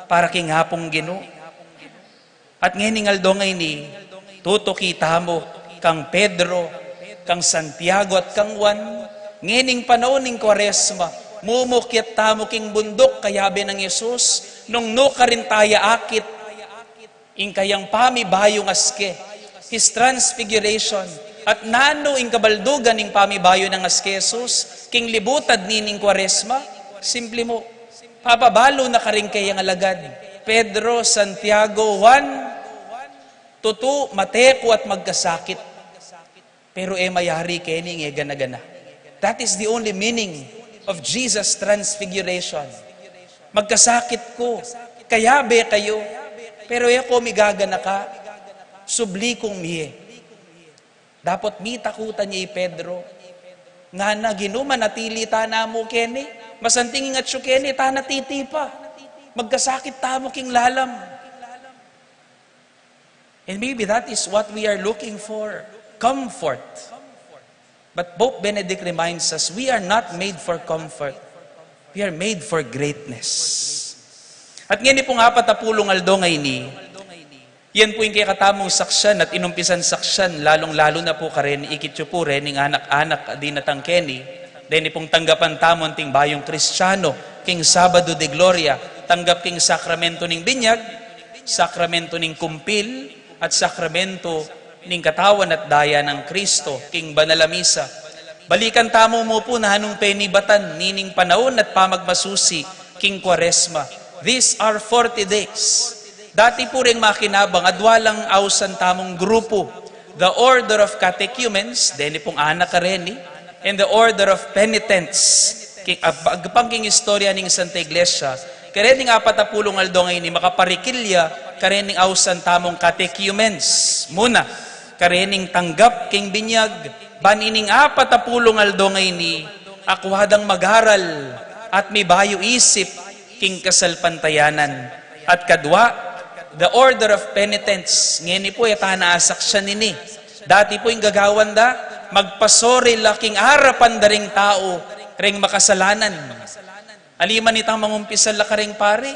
para king hapong Ginoo. At ngayon aldo ngay ni, tutuki tamo, kang Pedro, kang Santiago at kang Juan, ngening panahon ng Kwaresma, mumukyat tamo king bundok, kayabe ng Yesus, nung no karintaya akit, ing kayang pamibayo ng aske, His transfiguration, at nano ing kabaldugan ing pamibayo ng aske Jesus, king libutad nining Kwaresma, simple mo, papabalo na karing kayang alagad, Pedro, Santiago, Juan, tutu, mateko at magkasakit. Pero mayari kening gana-gana. That is the only meaning of Jesus' transfiguration. Magkasakit ko, kayabe kayo, pero ko migagana ka, subli kong miye. Dapat mi takutan niya Pedro, nga na ginuman natili ta na mo keni, masantingin at siyo keni, ta natiti pa. Magkasakit tamo king lalam. And maybe that is what we are looking for, comfort. But Pope Benedict reminds us, we are not made for comfort. We are made for greatness. At ngayon pong 40 aldo ngayon ni, yan po yung kaya katamong saksyan at inumpisan saksyan, lalong-lalo na po karen, ikityo po rin, ng anak-anak di natangkeni, dahil pong tanggapan tamon ting bayong Kristiyano, king Sabado de Gloria, tanggap king sakramento ning binyag, sakramento ning kumpil, at sakramento ning katawan at daya ng Kristo, king Banalamisa. Balikan tamo mo po na hanong penibatan, nining panahon at pamagmasusi, king Kwaresma. These are 40 days. Dati po rin makinabang, adwalang ausan tamong grupo, the Order of Catechumens, deni pong anak kareni, and the Order of Penitents, pagpangking istorya ning Santa Iglesia, karening 40 aldo ngayon ni makaparikilya, karening ausan tamong catechumens. Muna, karening tanggap king binyag, banining 40 aldo ngayon ni akwadang magharal at may bayo isip king kasalpantayanan. At kadwa, the Order of Penitents, ngayon po yata naasaksyan nini. Dati po yung gagawan da, magpasori laking harapan da ring tao, ring makasalanan. Aliman itang mangumpisal la karing pari,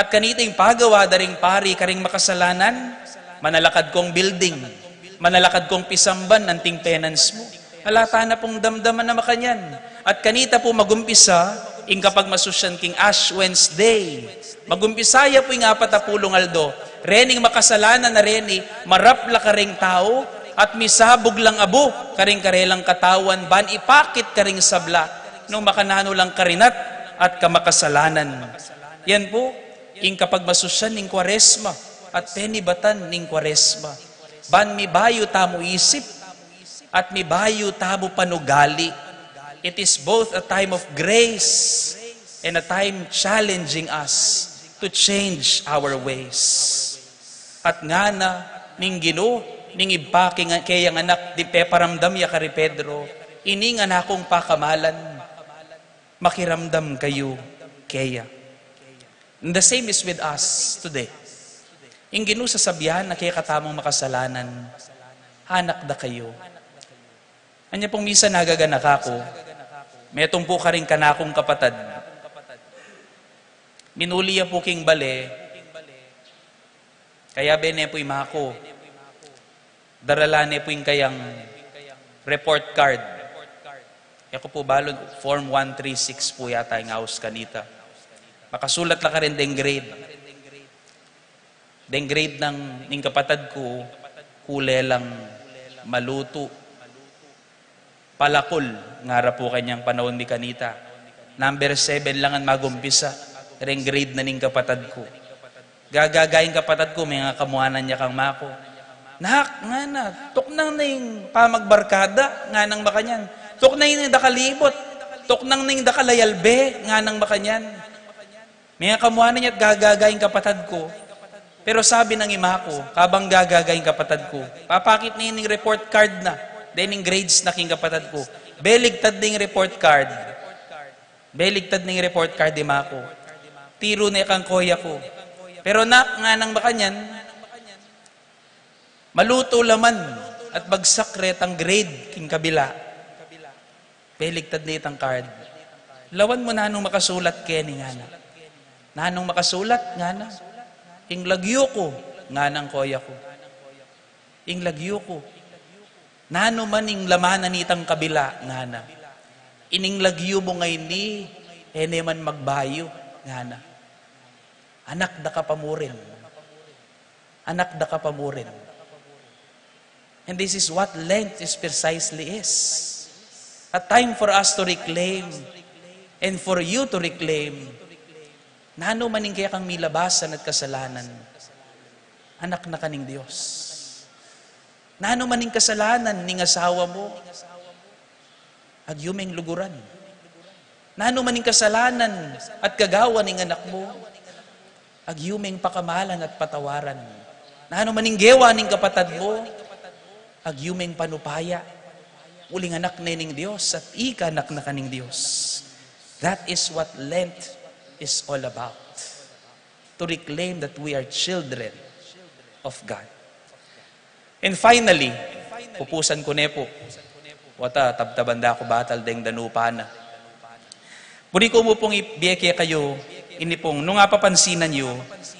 At kaniting pagawa daring pari karing makasalanan, manalakad kong building, manalakad kong pisamban, anting penance mo. Halata na pong damdaman na makanyan. At kanita po magumpisa, ing kapag masusyan king Ash Wednesday. Magumpisaya po yung 40 aldo. Rening makasalanan na reni, marapla ka ring tao, at misabog lang abo, karing karelang katawan, ban ipakit karing sabla, nung makanano lang karinat at kamakasalanan. Yan po, ing kapag masusyan ning Kwaresma, at penibatan ning Kwaresma. Ban mi bayo tamo isip, at mi bayo tamo panugali. It is both a time of grace and a time challenging us to change our ways. At nga na, ning Ginoo, ning ibaki nga kayang anak, di peparamdam ya kari Pedro, ining anakong pakamalan, makiramdam kayo kaya. And the same is with us today. Ing Ginoo sasabihan na kaya katamong makasalanan, hanak da kayo. Anya pong misa nagaganak ako, metong po ka rin kanakong kapatad. Minuliya po king bale, kaya bene po imako, daralane po yung kayang report card. Kaya ko po balon, Form 136 po yata yung house kanita. Makasulat lang ka rin den grade. Den grade ng kapatad ko, kule lang maluto. Palakol, ngara po kanyang panahon ni kanita. Number 7 lang ang magumpisa. Ring grade na ning kapatad ko. Gagagayin kapatad ko, may nga kamuhanan niya kang mako. Nak, nga na, tuknang na yung pamagbarkada, nga nang makanyan. Tuknang yung dakalibot, tuknang na yung dakalayalbe, nga nang makanyan. May nga kamuhanan niya at gagagayin kapatad ko. Pero sabi ng ima ko, kabang gagagayin kapatad ko, papakit na yung report card na, then yung grades na king kapatad ko. Beligtad na yung report card. Beligtad na yung report card, ima ko. Tiro na kang koya ko. Pero nga nang makanyan, maluto laman at bagsakret ang grade king kabila. Beligtad na itang card. Lawan mo na nung makasulat keni nga na. Nanong makasulat nga na. Ing lagyo ko, nga nang koya ko. Ing lagyo ko. Nano man ing lamanan itang kabila, nga na. Ining lagyo mo ngay ni, ene man magbayo, nga na. Anak da ka pamurin. Anak da ka pamurin. And this is what Lent is precisely is. A time for us to reclaim and for you to reclaim. Nano maning kaya kang milabasan at kasalanan. Anak na kaning Diyos. Nano maning kasalanan ning asawa mo. Agyumeng luguran. Nano maning kasalanan at kagawa ning anak mo. Agyumeng pakamalan at patawaran. Nano maning gewa ning kapatad mo. Agyumeng panupaya. Uling anak na ning Diyos at ika anak na kaning Diyos. That is what Lent is all about. To reclaim that we are children of God. And finally, pupusan ko nepo. Wata, tabtabanda ko batal deng danupa na. Muli ko mo pong ibiyeke kayo, inipong, nung nga papansinan nyo,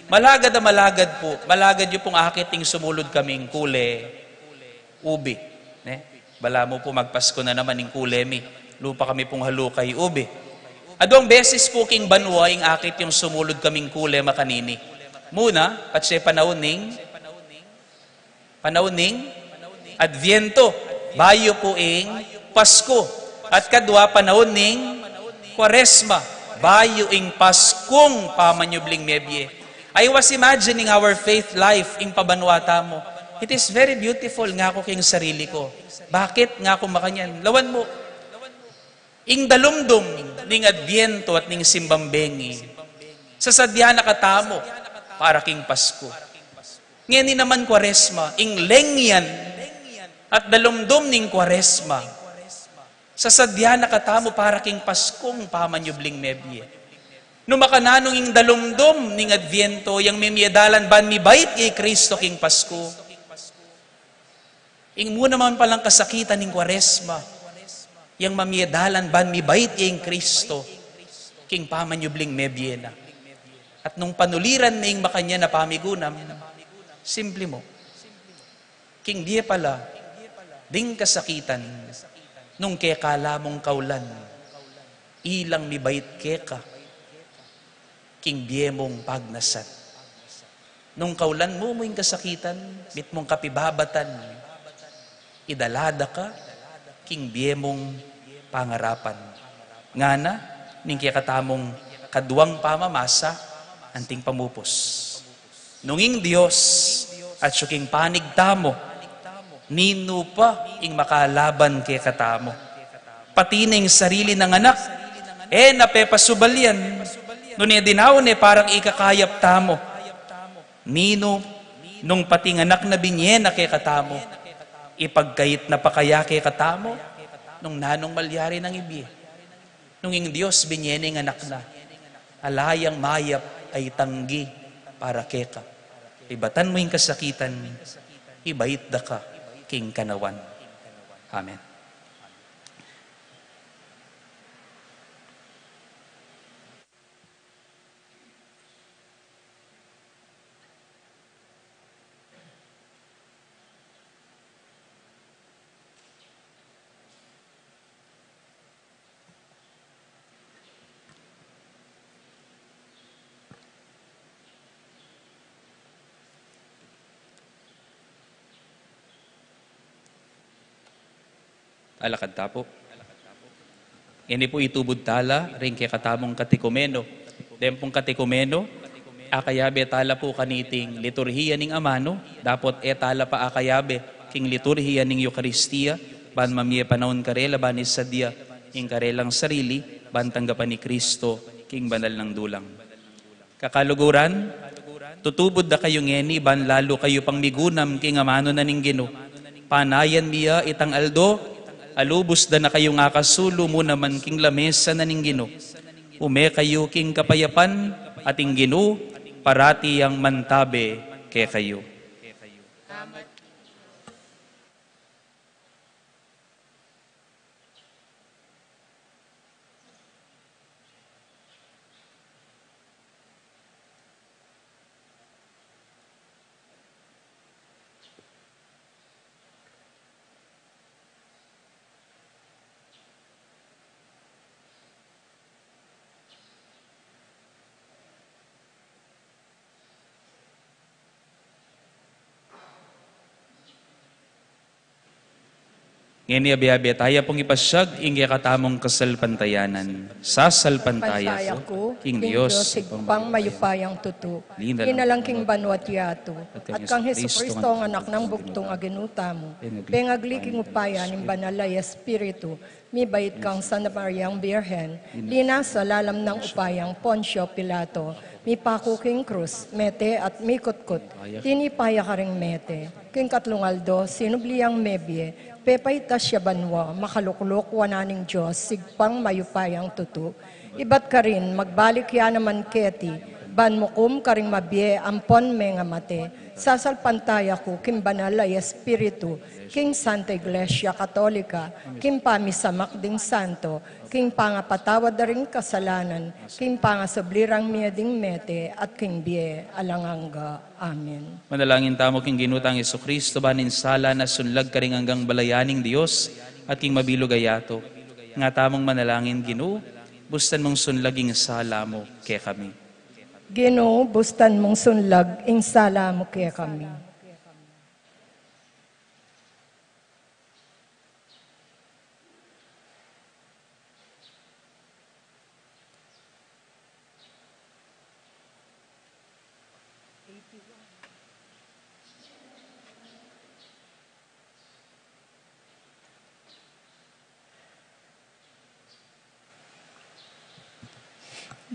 malagad na malagad po, malagad nyo pong akiting sumulod kaming kule, ubi. Bala mo po magpasko na naman ng kulemi. Lupa kami pong halukay ubi. Adong beses po king banwa ing akit yung sumulod kaming kule makanini. Muna, at siya panahon ning Adviento. Bayo po ing Pasko. At kadwa panahon ning Kwaresma. Bayo ing Paskong pamanyubling mebye. I was imagining our faith life ing pabanwata mo. It is very beautiful nga ko king sarili ko. Bakit nga ko makanyan? Lawan mo. Ing dalumdum ning Adviento at ning simbambengi. Sa sadya nakatamo para king Pasko. Ngayon naman Kwaresma, ing lengyan at dalumdum ning Kwaresma. Sa sadya nakatamo para king Paskong pamanyubling mebye. Numakananong ing dalumdum ning Adviento, yang memyedalan ban mi bait kay Kristo king Pasko. Ing muna man palang kasakitan ning Kwaresma, yang mamyedalan ban mi bait kay Kristo king pamanyubling mebye na. At nung panuliran na yung makanya na pamigunam, simple mo, king diye pala, ding kasakitan, nung kekala mong kaulan, ilang mibait keka, king diye mong pagnasat. Nung kaulan mo yung kasakitan, mit mong kapibabatan, idalada ka, king diye mong pangarapan. Ngana, ning kikatamong kaduwang pamamasa, anting pamupos. Nunging Diyos at syuking panigtamo, nino pa ing makalaban kay katamo. Pati ning sarili ng anak, napepasubalyan, nung dinawon parang ikakayap tamo. Nino, nung pating anak na binye na kay katamo, ipagkait na pakaya kay katamo, nung nanong malyari ng ibi. Nunging Diyos binye ning anak na, alayang mayap ay tanggi para keka. Ibatan mo yung kasakitan, ibait da ka, king kanawan. Amen. Alakad tapo. Ini po itubod tala, rin kay katamong katikumeno. Dempong katikumeno, akayabe tala po kaniting liturhiya ning amano, dapat tala pa akayabe, king liturhiya ning Eucharistia, ban mamye panahon karela, ban isadya, ing karelang sarili, ban tanggapan ni Kristo, king banal ng dulang. Kakaluguran, tutubod da kayo ngeni, ban lalo kayo pang migunam, king amano na ning Gino. Panayan miya itang aldo, alubos da na kayo nga kasulo mo naman king lamesa na ning Gino. Ume kayo king kapayapan ating Gino, parati ang mantabe kay kayo. Ngeni abi-abi tayo pong ipasyag, ingi katamong kasalpantayanan. Sa salpantaya ko, King Diyos, pang mayupayang tutu, inalang king banwat yato, at kang Jesucristo ang anak ng bugtong aginuta mo, pengagliking upaya ng banalay Espiritu, mi bait kang Santa Mariang Birhen, linasa lalam ng upayang Poncio Pilato, mi pakuking krus, mete at mi kutkut, tinipaya ka ring mete, king katlungaldo, sinubliyang mebye, pepay tasya banwa, makaluklok wananing Diyos, sigpang mayupayang tutu. Ibat ka rin, magbalik ya naman keti, ban mukum ka rin mabye, ampon menga mate, sasalpantaya ko, kim banal ay Espiritu, king Santa Iglesia Katolika, kim pamisamak ding santo, king pangapatawad na rin kasalanan, king pangasablirang mieding mete, at king bie alanganga. Amen. Manalangin tamo king ginutang Jesucristo, banin sala na sunlag ka rin hanggang balayaning Diyos, at king mabilog ayato. Nga tamong manalangin Gino, bustan mong sunlaging sala mo kay kami. Gino, bustan mong sunlag, ing sala mo kay kami.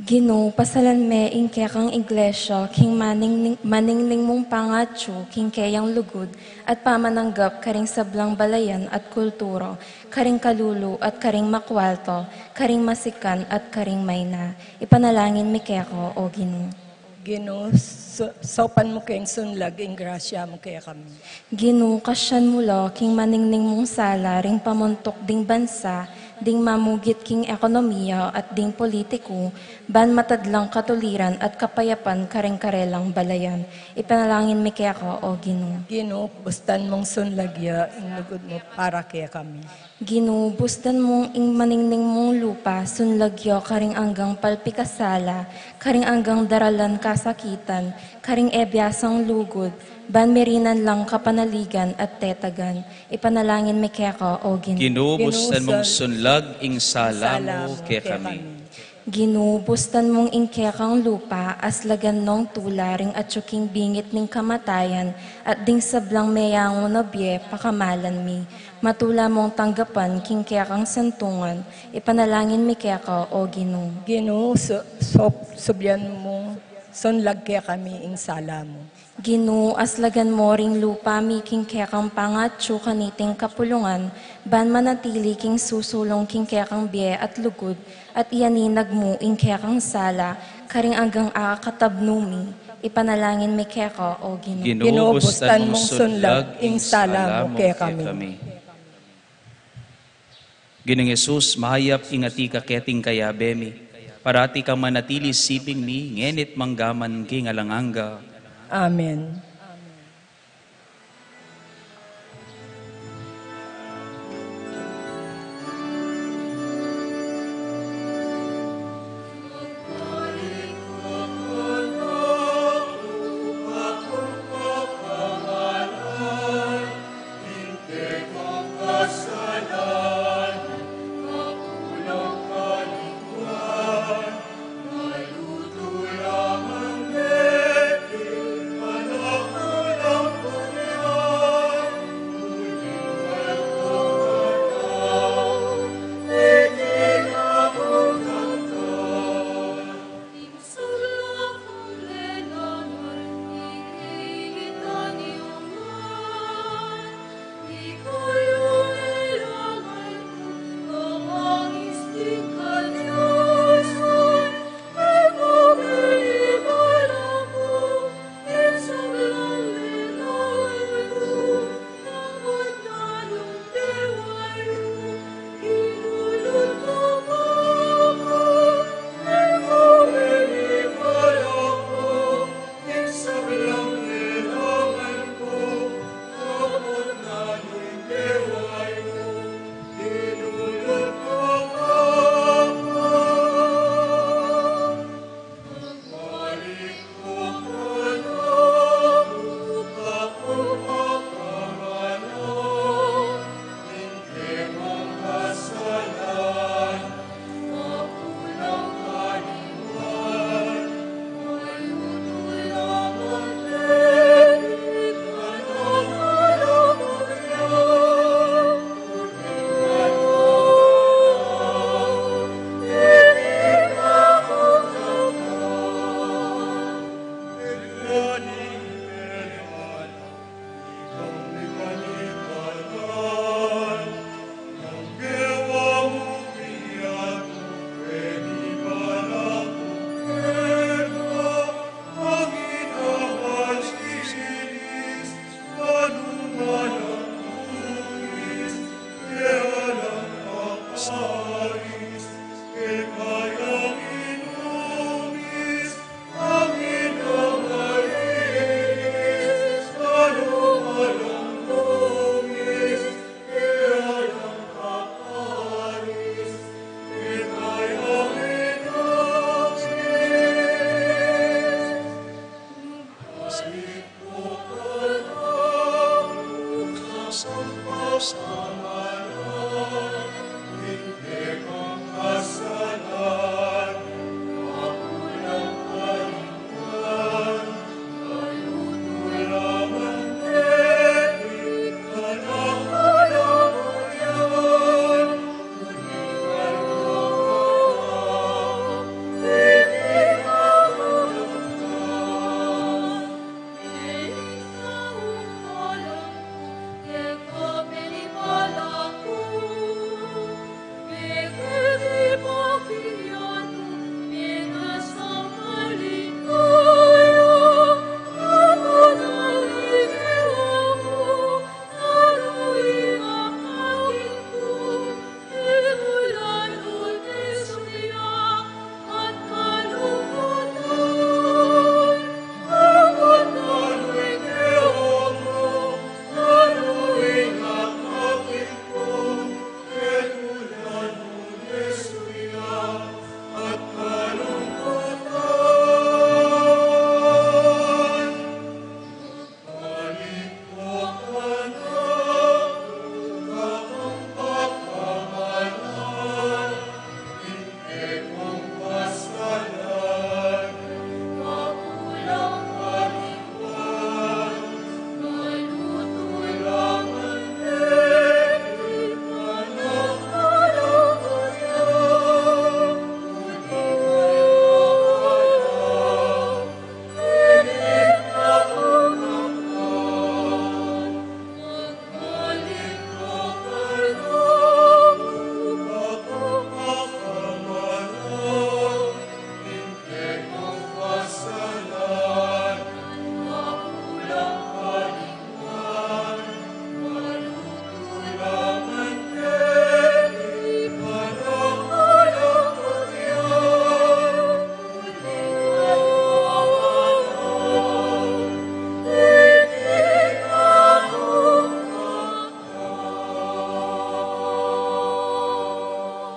Gino, pasalan me ing kekang iglesia, king maningning mong pangatso, king kayang lugod, at pamananggap karing sablang balayan at kulturo, karing kalulu at karing makwalto, karing masikan at karing mayna. Ipanalangin mi keko, o Gino. Gino, sopan mo kayong sunlag, ing grasya mo kaya kami. Gino, kasyan mo lo, king maningning mong sala, ring pamuntok ding bansa, ding mamugit king ekonomiya at ding politiko, ban matadlang katuliran at kapayapan karing-karelang balayan. Ipanalangin mi kaya ka, o Ginoo. Ginoo, bustan mong sunlagya, inugod mo para kaya kami. Ginoo, bustan mong ing maningning mong lupa, sunlagyo karing anggang palpikasala, karing anggang daralan kasakitan, karing ebyasang lugod, ban merinan lang kapanaligan at tetagan. Ipanalangin mi kaya ka, o Ginoo. Ginoo, bustan mong sunlag ing sala mo kaya kami. Ginoo, bustan mong ingkekang lupa, aslagan nong tularing at tsuking bingit ning kamatayan, at ding sablang meyango na biye, pakamalan mi. Matula mong tanggapan, kingkekang santungan, ipanalangin mi keka, o Ginoo. Ginoo, subyan mo, sunlag kaya kami ing sala mo. Ginoo, aslagan mo ring lupa mi kingkekang pangatso kaniting kapulungan, ban manatili king susulong kingkekang biye at lugod, at iyaninag mo ingkekang sala, karing anggang akatabnumi, ipanalangin mi keka, o Ginoo. Ginoo, bustan mong sunlag ing sala mo kaya kami. Ginoong Yesus, mahayap ingati ka keting kaya bemi, parati kang manatili siping mi, ngenit manggaman king alanganga. Amen.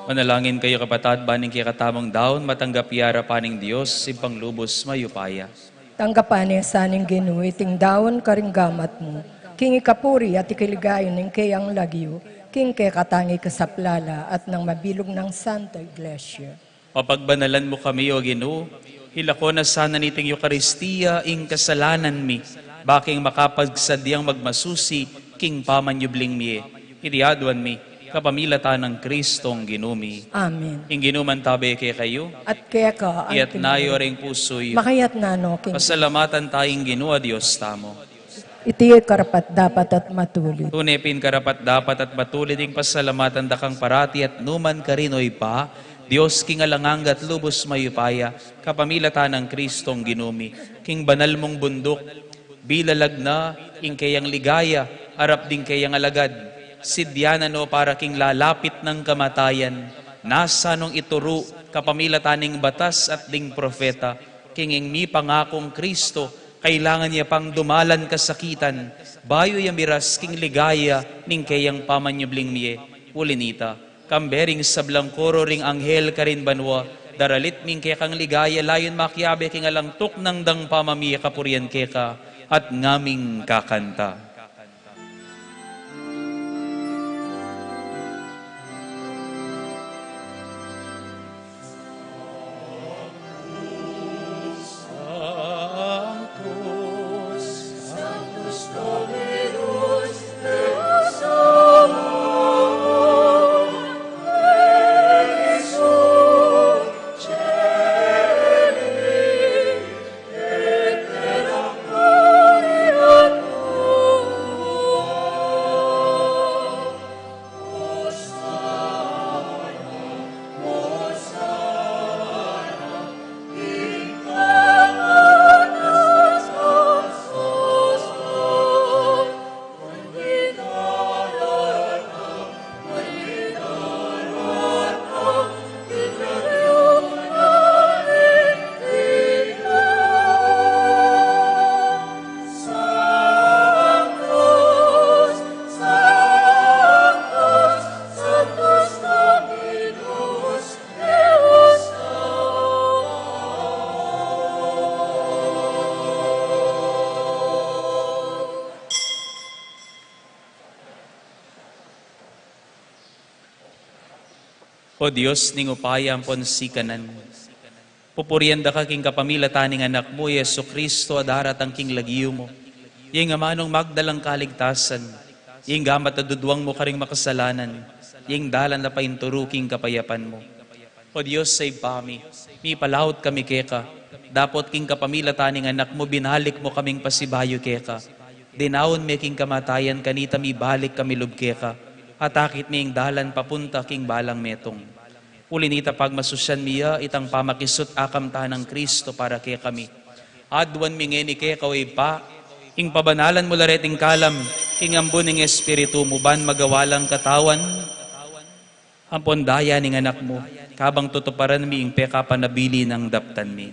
Manalangin kayo kapatad, baning kaya katamang daon, matanggap yara paning Diyos, simpang lubos mayupaya. Tanggapan niya sa aning ginuiting daon karing gamat mo. King ikapuri at ikiligayon ng kayang lagyo, king kay katangi kasaplala at ng mabilog ng Santa Iglesia. Papagbanalan mo kami, O Ginoo, hilako na sana niting Eucharistia, ing kasalanan mi, baking makapagsadyang magmasusi, king pamanyubling mi, itiaduan mi, kapamilatan ng Kristong ginumi. Amen. Ing ginuman tabi kay kayo, At kaya ka, iyat nayo ring pusoy, makayat na no, king. pasalamatan tayong Ginoo Diyos tamo. Iti karapat dapat at matuloy. Tunepin karapat dapat at matuloy ding pasalamatan dakang parati at numan karinoy pa, Diyos king alanganggat lubos mayupaya, kapamilatan ng Kristong ginumi, king banal mong bundok, bilalag na, ing kayang ligaya, arap ding kayang alagad, sidyanan o para king lalapit ng kamatayan, nasa nung ituro, kapamilataning batas at ding profeta, king ing mi pangakong Kristo, kailangan niya pang dumalan kasakitan, bayo yamiras king ligaya, ning kayang pamanyubling miye, ulinita, kambering sablang koro ring anghel karin banwa, daralit ming kekang ligaya, layon makyabe king alangtok ng dang pamamiya kapurian keka, at ngaming kakanta. O Diyos, ning upaya ang ponsikanan. Pupurianda ka king kapamilataning anak mo, Yesu Kristo, adarat ang king lagiyo mo. Yung amanong magdalang kaligtasan, yung gamat na duduwang mo karing makasalanan, yung dalan na painturo king kapayapan mo. O Diyos, say pami, mi palawot kami keka, dapot king kapamilataning anak mo, binalik mo kaming pasibayo keka. Dinaon me king kamatayan, kanita mi balik kami lubkeka. Atakit ming dalan papunta king balang metong. Ulinita pagmasusyan miya, itang pamakisot akam tanang Kristo para kaya kami. Adwan mingeni kaya kaway pa, ing pabanalan mo lareting kalam, ing ambuning espiritu mo ban magawalang katawan. Ampon daya ning anak mo, kabang tutuparan mi ing peka panabili ng daptan mi.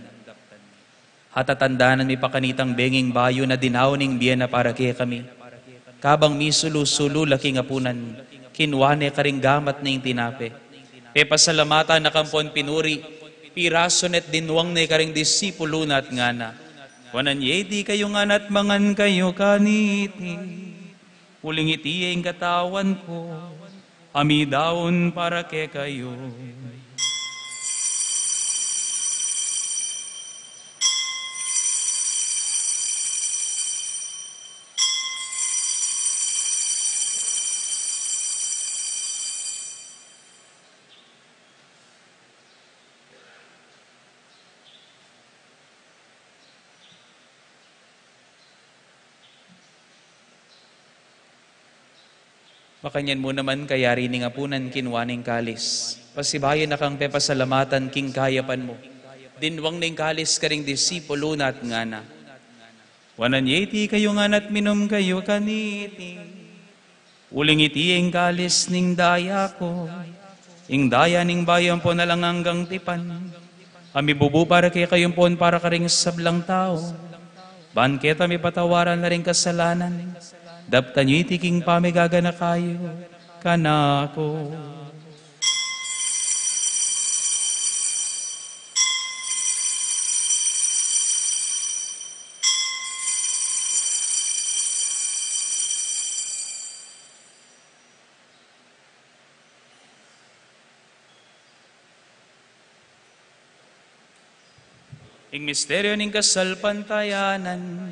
Hatatandanan mi pakanitang benging bayo na dinawning biyena para kaya kami. Kabang mi sulu-sulu laking apunan, kinwane karing gamat na yung tinape. E pasalamata na kampon pinuri, piraso net dinwang na karing disipulo na at ngana. Wanan yedi kayo nganat mangan kayo kaniti. Uling iti ang katawan ko, amidaon para ke kayo. Makanyan mo naman kayari ni ngapunan kinwaning kalis. Pasibayan na kang pepasalamatan king kayapan mo. Dinwang ning kalis karing disipulo na at ngana. Wanan yeti kayo nganat minom kayo kaniti. Uling iti ang kalis ning daya ko. Ing daya ning bayan po na lang hanggang tipan. Kami bubu para kay kayong pon para karing sablang tao. Banketa mi patawaran na rin kasalanan. Daptan nyo itiking pamigaga na kayo, kanako. Ing misteryo ning kasalpantayanan.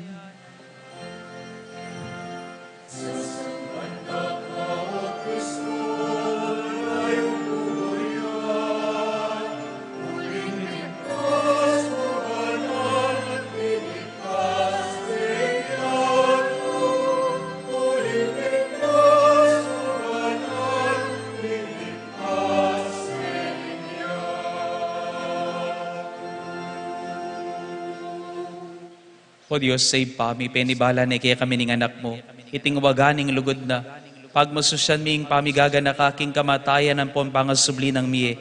O Diyos, save pami, penibala na kaya kami ning anak mo. Iting waganing lugod na. Pagmasusyan ming pamigaga kaking kamatayan ng pompangasubli ng miye.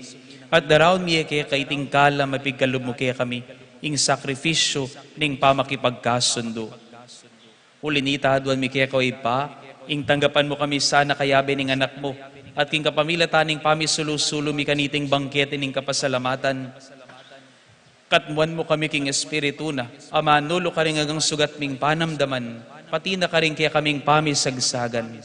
At darawon miye kaya kaiting kala mapigkalub mo kaya kami. Ing sakripisyo ning pamakipagkasundo. Ulinita aduan mi kaya ko ipa. Ing tanggapan mo kami sana kayabe ning anak mo. At king kapamilataning pamisulusulo mi kaniting bangkete ning kapasalamatan. Katmuan mo kami king espiritu na, ama nulo ka rin agang sugat ming panamdaman, pati na ka rin kaya kaming pamisagsagan.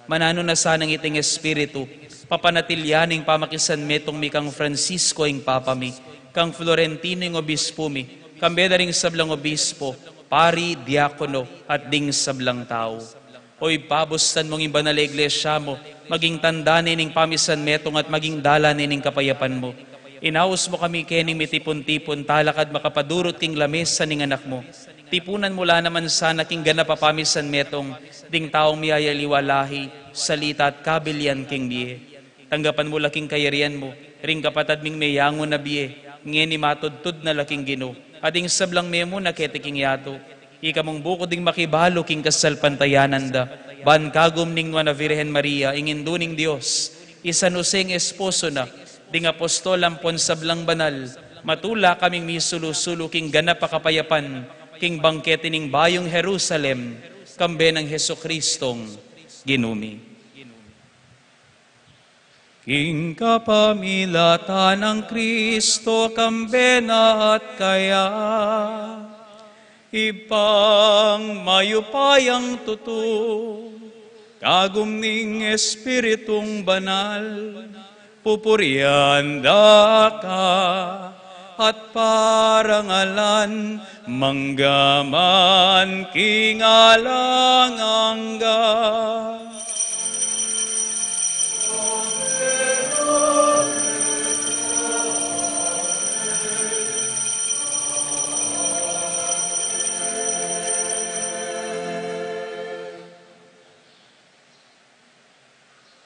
Manano na sanang iting espiritu, papanatilyaning pamakisan metong mi kang Francisco ing papami, kang Florentino ing obispo mi, kambeda ring sablang obispo, pari, diakono, at ding sablang tao. Oy pabustan mong imba na iglesia mo, maging tanda nining pamisan metong at maging dala nining kapayapan mo. Inaus mo kami kening mitipon-tipon, talakad makapadurot king lamesa ning anak mo. Tipunan mula naman sana king ganapapamisan metong, ding taong miyayaliwalahi, salita at kabilyan king biye. Tanggapan mo laking kayarian mo, ring kapatad ming mayango na biye, ngeni matudtud na laking gino, ading sablang memo na ketiking yato. Ika mong buko ding makibalo king kasalpantayanan da, ban kagum ning na Virgen Maria, inginduning Diyos, isanusing esposo na, ding apostol ampon sablang banal, matula kaming misulusulo king ganap kapayapan, king bangkete ning bayong Jerusalem, kambe ng Heso Kristong ginumi. King kapamilatan ng Kristo, kambe na at kaya, ipang mayupayang tuto, kagum ning Espiritong banal, pupurian da ka at parangalan manggaman kingalangangga.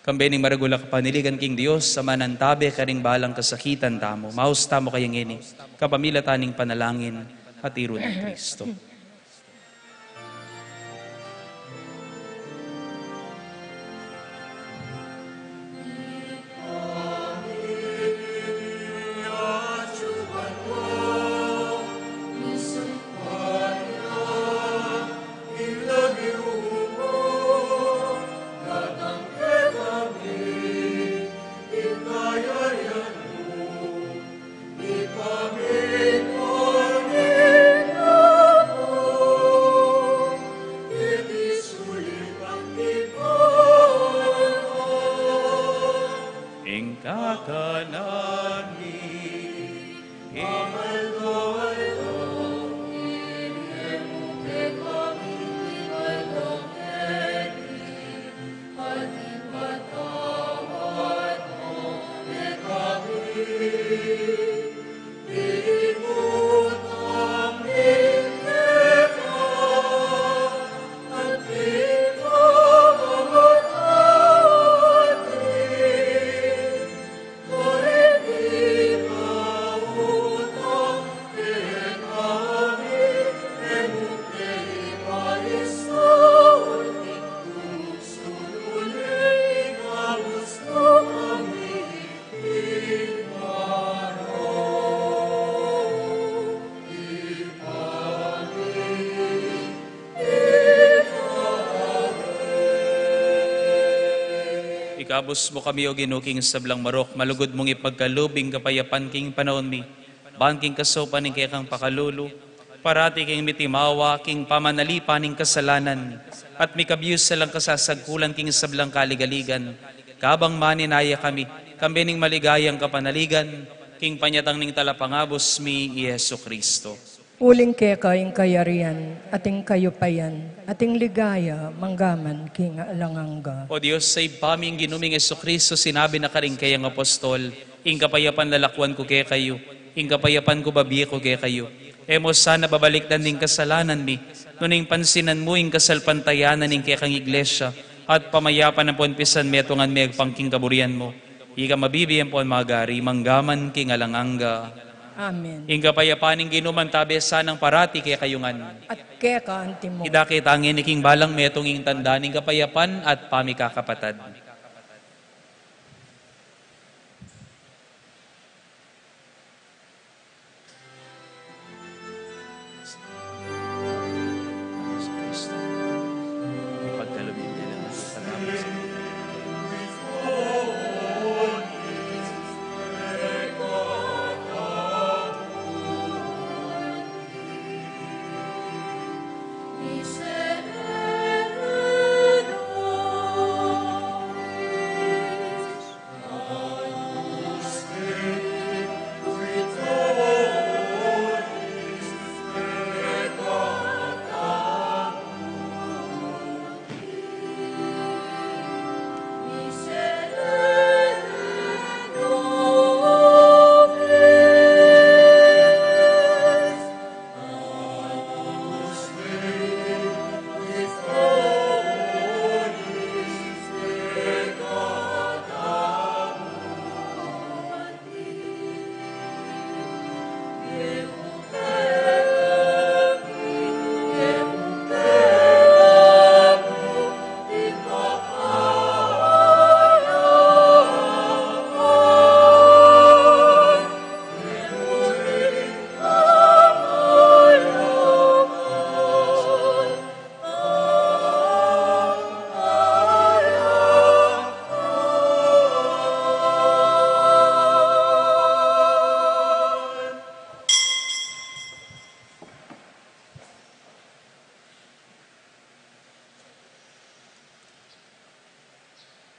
Kambening maragula kapaniligan king Dios, sa manantabe karing balang kasakitan tamo. Maus tamo kayang ini, kapamila taning panalangin, at iro ng Kristo. Ikabos mo kami o ginuking sablang marok, malugod mong ipagkalubing kapayapan king panahon mi, bangking kasopan ning kaya kang pakalulu, parati king mitimawa king pamanalipan ning kasalanan, at mikabiyos salang kasasagkulan king sablang kaligaligan, kabang maninaya kami, kambe ning maligayang kapanaligan, king panyatang ning talapangabos mi, Yesu Kristo. Uling keka ing kayarian, ating kayupayan, ating ligaya, manggaman king alanganga. O Diyos, sa ipaming ginuming Kristo sinabi na karing kayang apostol, ing kapayapan lalakwan ko kay kayo, ing kapayapan ko babiye ko kay kayo. Emos sana babalik na ning kasalanan mi, nuning pansinan mo ing kasalpantayanan ing kay kang iglesia, at pamayapan ang ponpisan metungan may agpangking kaburian mo. Ika mabibiyan po ang magari, manggaman king alanganga. Amen. Ing kapayapaning ginuman tabesan ng parati kaya kayungan. At keka antimo. Idakit angin iking balang metong ing tanda ning kapayapan at pamikakapatad.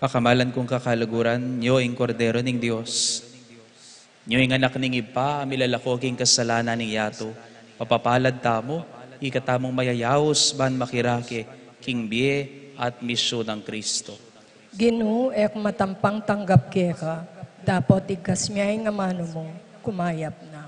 Pakamalan kong kakalaguran, nyo ing kordero ning Diyos. Nyo ing anak ning ipa, amilalako king kasalanan ning yato. Papapalad tamo, ikatamong mayayaos ban makirake, king biye at misyo ng Kristo. Ginoo ek matampang tanggap keka, dapat ikas miyay nga mano mo, kumayap na.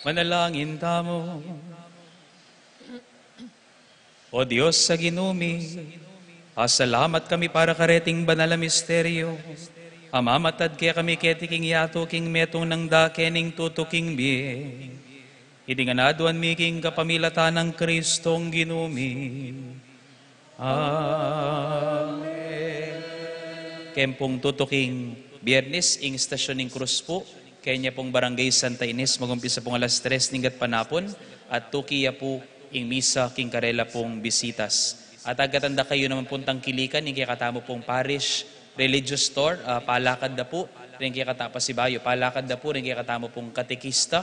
Manalangin tamo. O Diyos sa ginumi, salamat kami para kareting banal na misteryo. Amamatad kaya kami ketiking yato king metong nang dakening tutuking biye. Idinganaduan miking kapamilatan ng Kristong ginumi. Amen. Kempong tutuking Biyernes ing stasyon ng Cruz po. Kanya pong Barangay Santa Ines, magumpisa pong alas 3 ninggat panapon, at tukiya po ing misa king karela pong bisitas. At agatanda kayo naman puntang kilikan, ing katamo pong parish, religious store, palakad na po, rin katapa si Bayo, palakad na po, rin katamo pong katekista,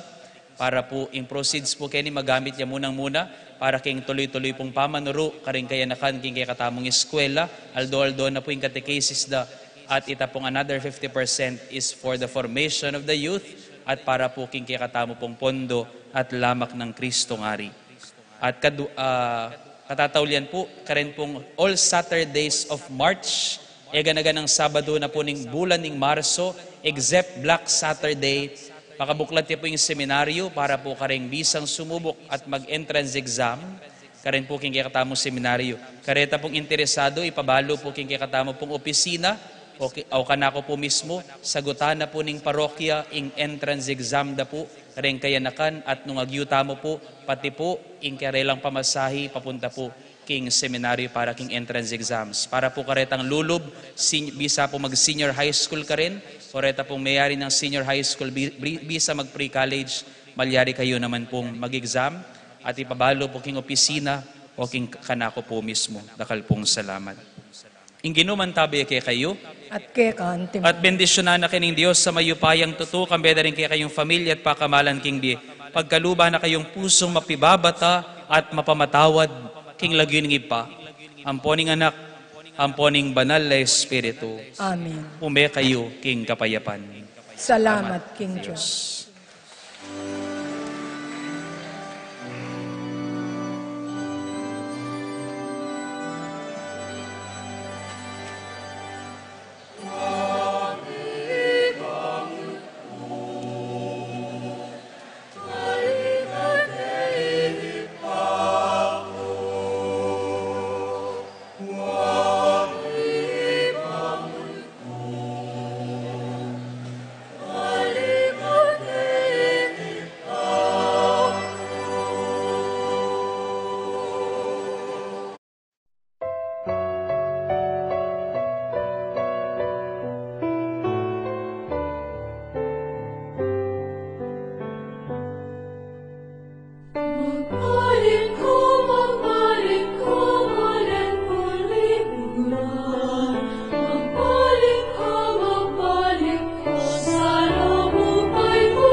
para po ing proceeds po kaya magamit niya muna para king tuloy-tuloy pong pamanuro, karing kaya nakan king katamong eskwela, aldo-aldo na po yung katekesis da. At ita pong another 50% is for the formation of the youth at para po king katamo pong pondo at lamak ng Kristo ngari. At katataulian po, karen pong all Saturdays of March, ganaganang Sabado na po ning bulan ning Marso, except Black Saturday, makabuklat niya po yung seminaryo para po karing bisang sumubok at mag-entrance exam. Karen po king katamong seminaryo. Kareta pong interesado, ipabalo po king katamo pong opisina, o kanako po mismo, sagutan na po ning parokya, ing entrance exam da po, kareng kayanakan, at nung agyuta mo po, pati po, ing karelang pamasahi, papunta po, king seminaryo para king entrance exams. Para po karetang lulob, bisa po mag-senior high school ka rin, kareta pong mayari ng senior high school, bisa mag-pre-college, malyari kayo naman pong mag-exam, at ipabalo po king opisina, o king kanako po mismo. Dakal pong salamat. Ing ginuman tabi kayo, At kekan tim. At bendisyonan na kining Dios sa mayupayang tuto, kambeda rin kaya kayong pamilya at pakamalan king di. Pagkaluba na kayong pusong mapibabata at mapamatawad king lagin ng ipa. Amponing anak, amponing banal na Espiritu. Amen. Ume kayo king kapayapan. Salamat, King Diyos.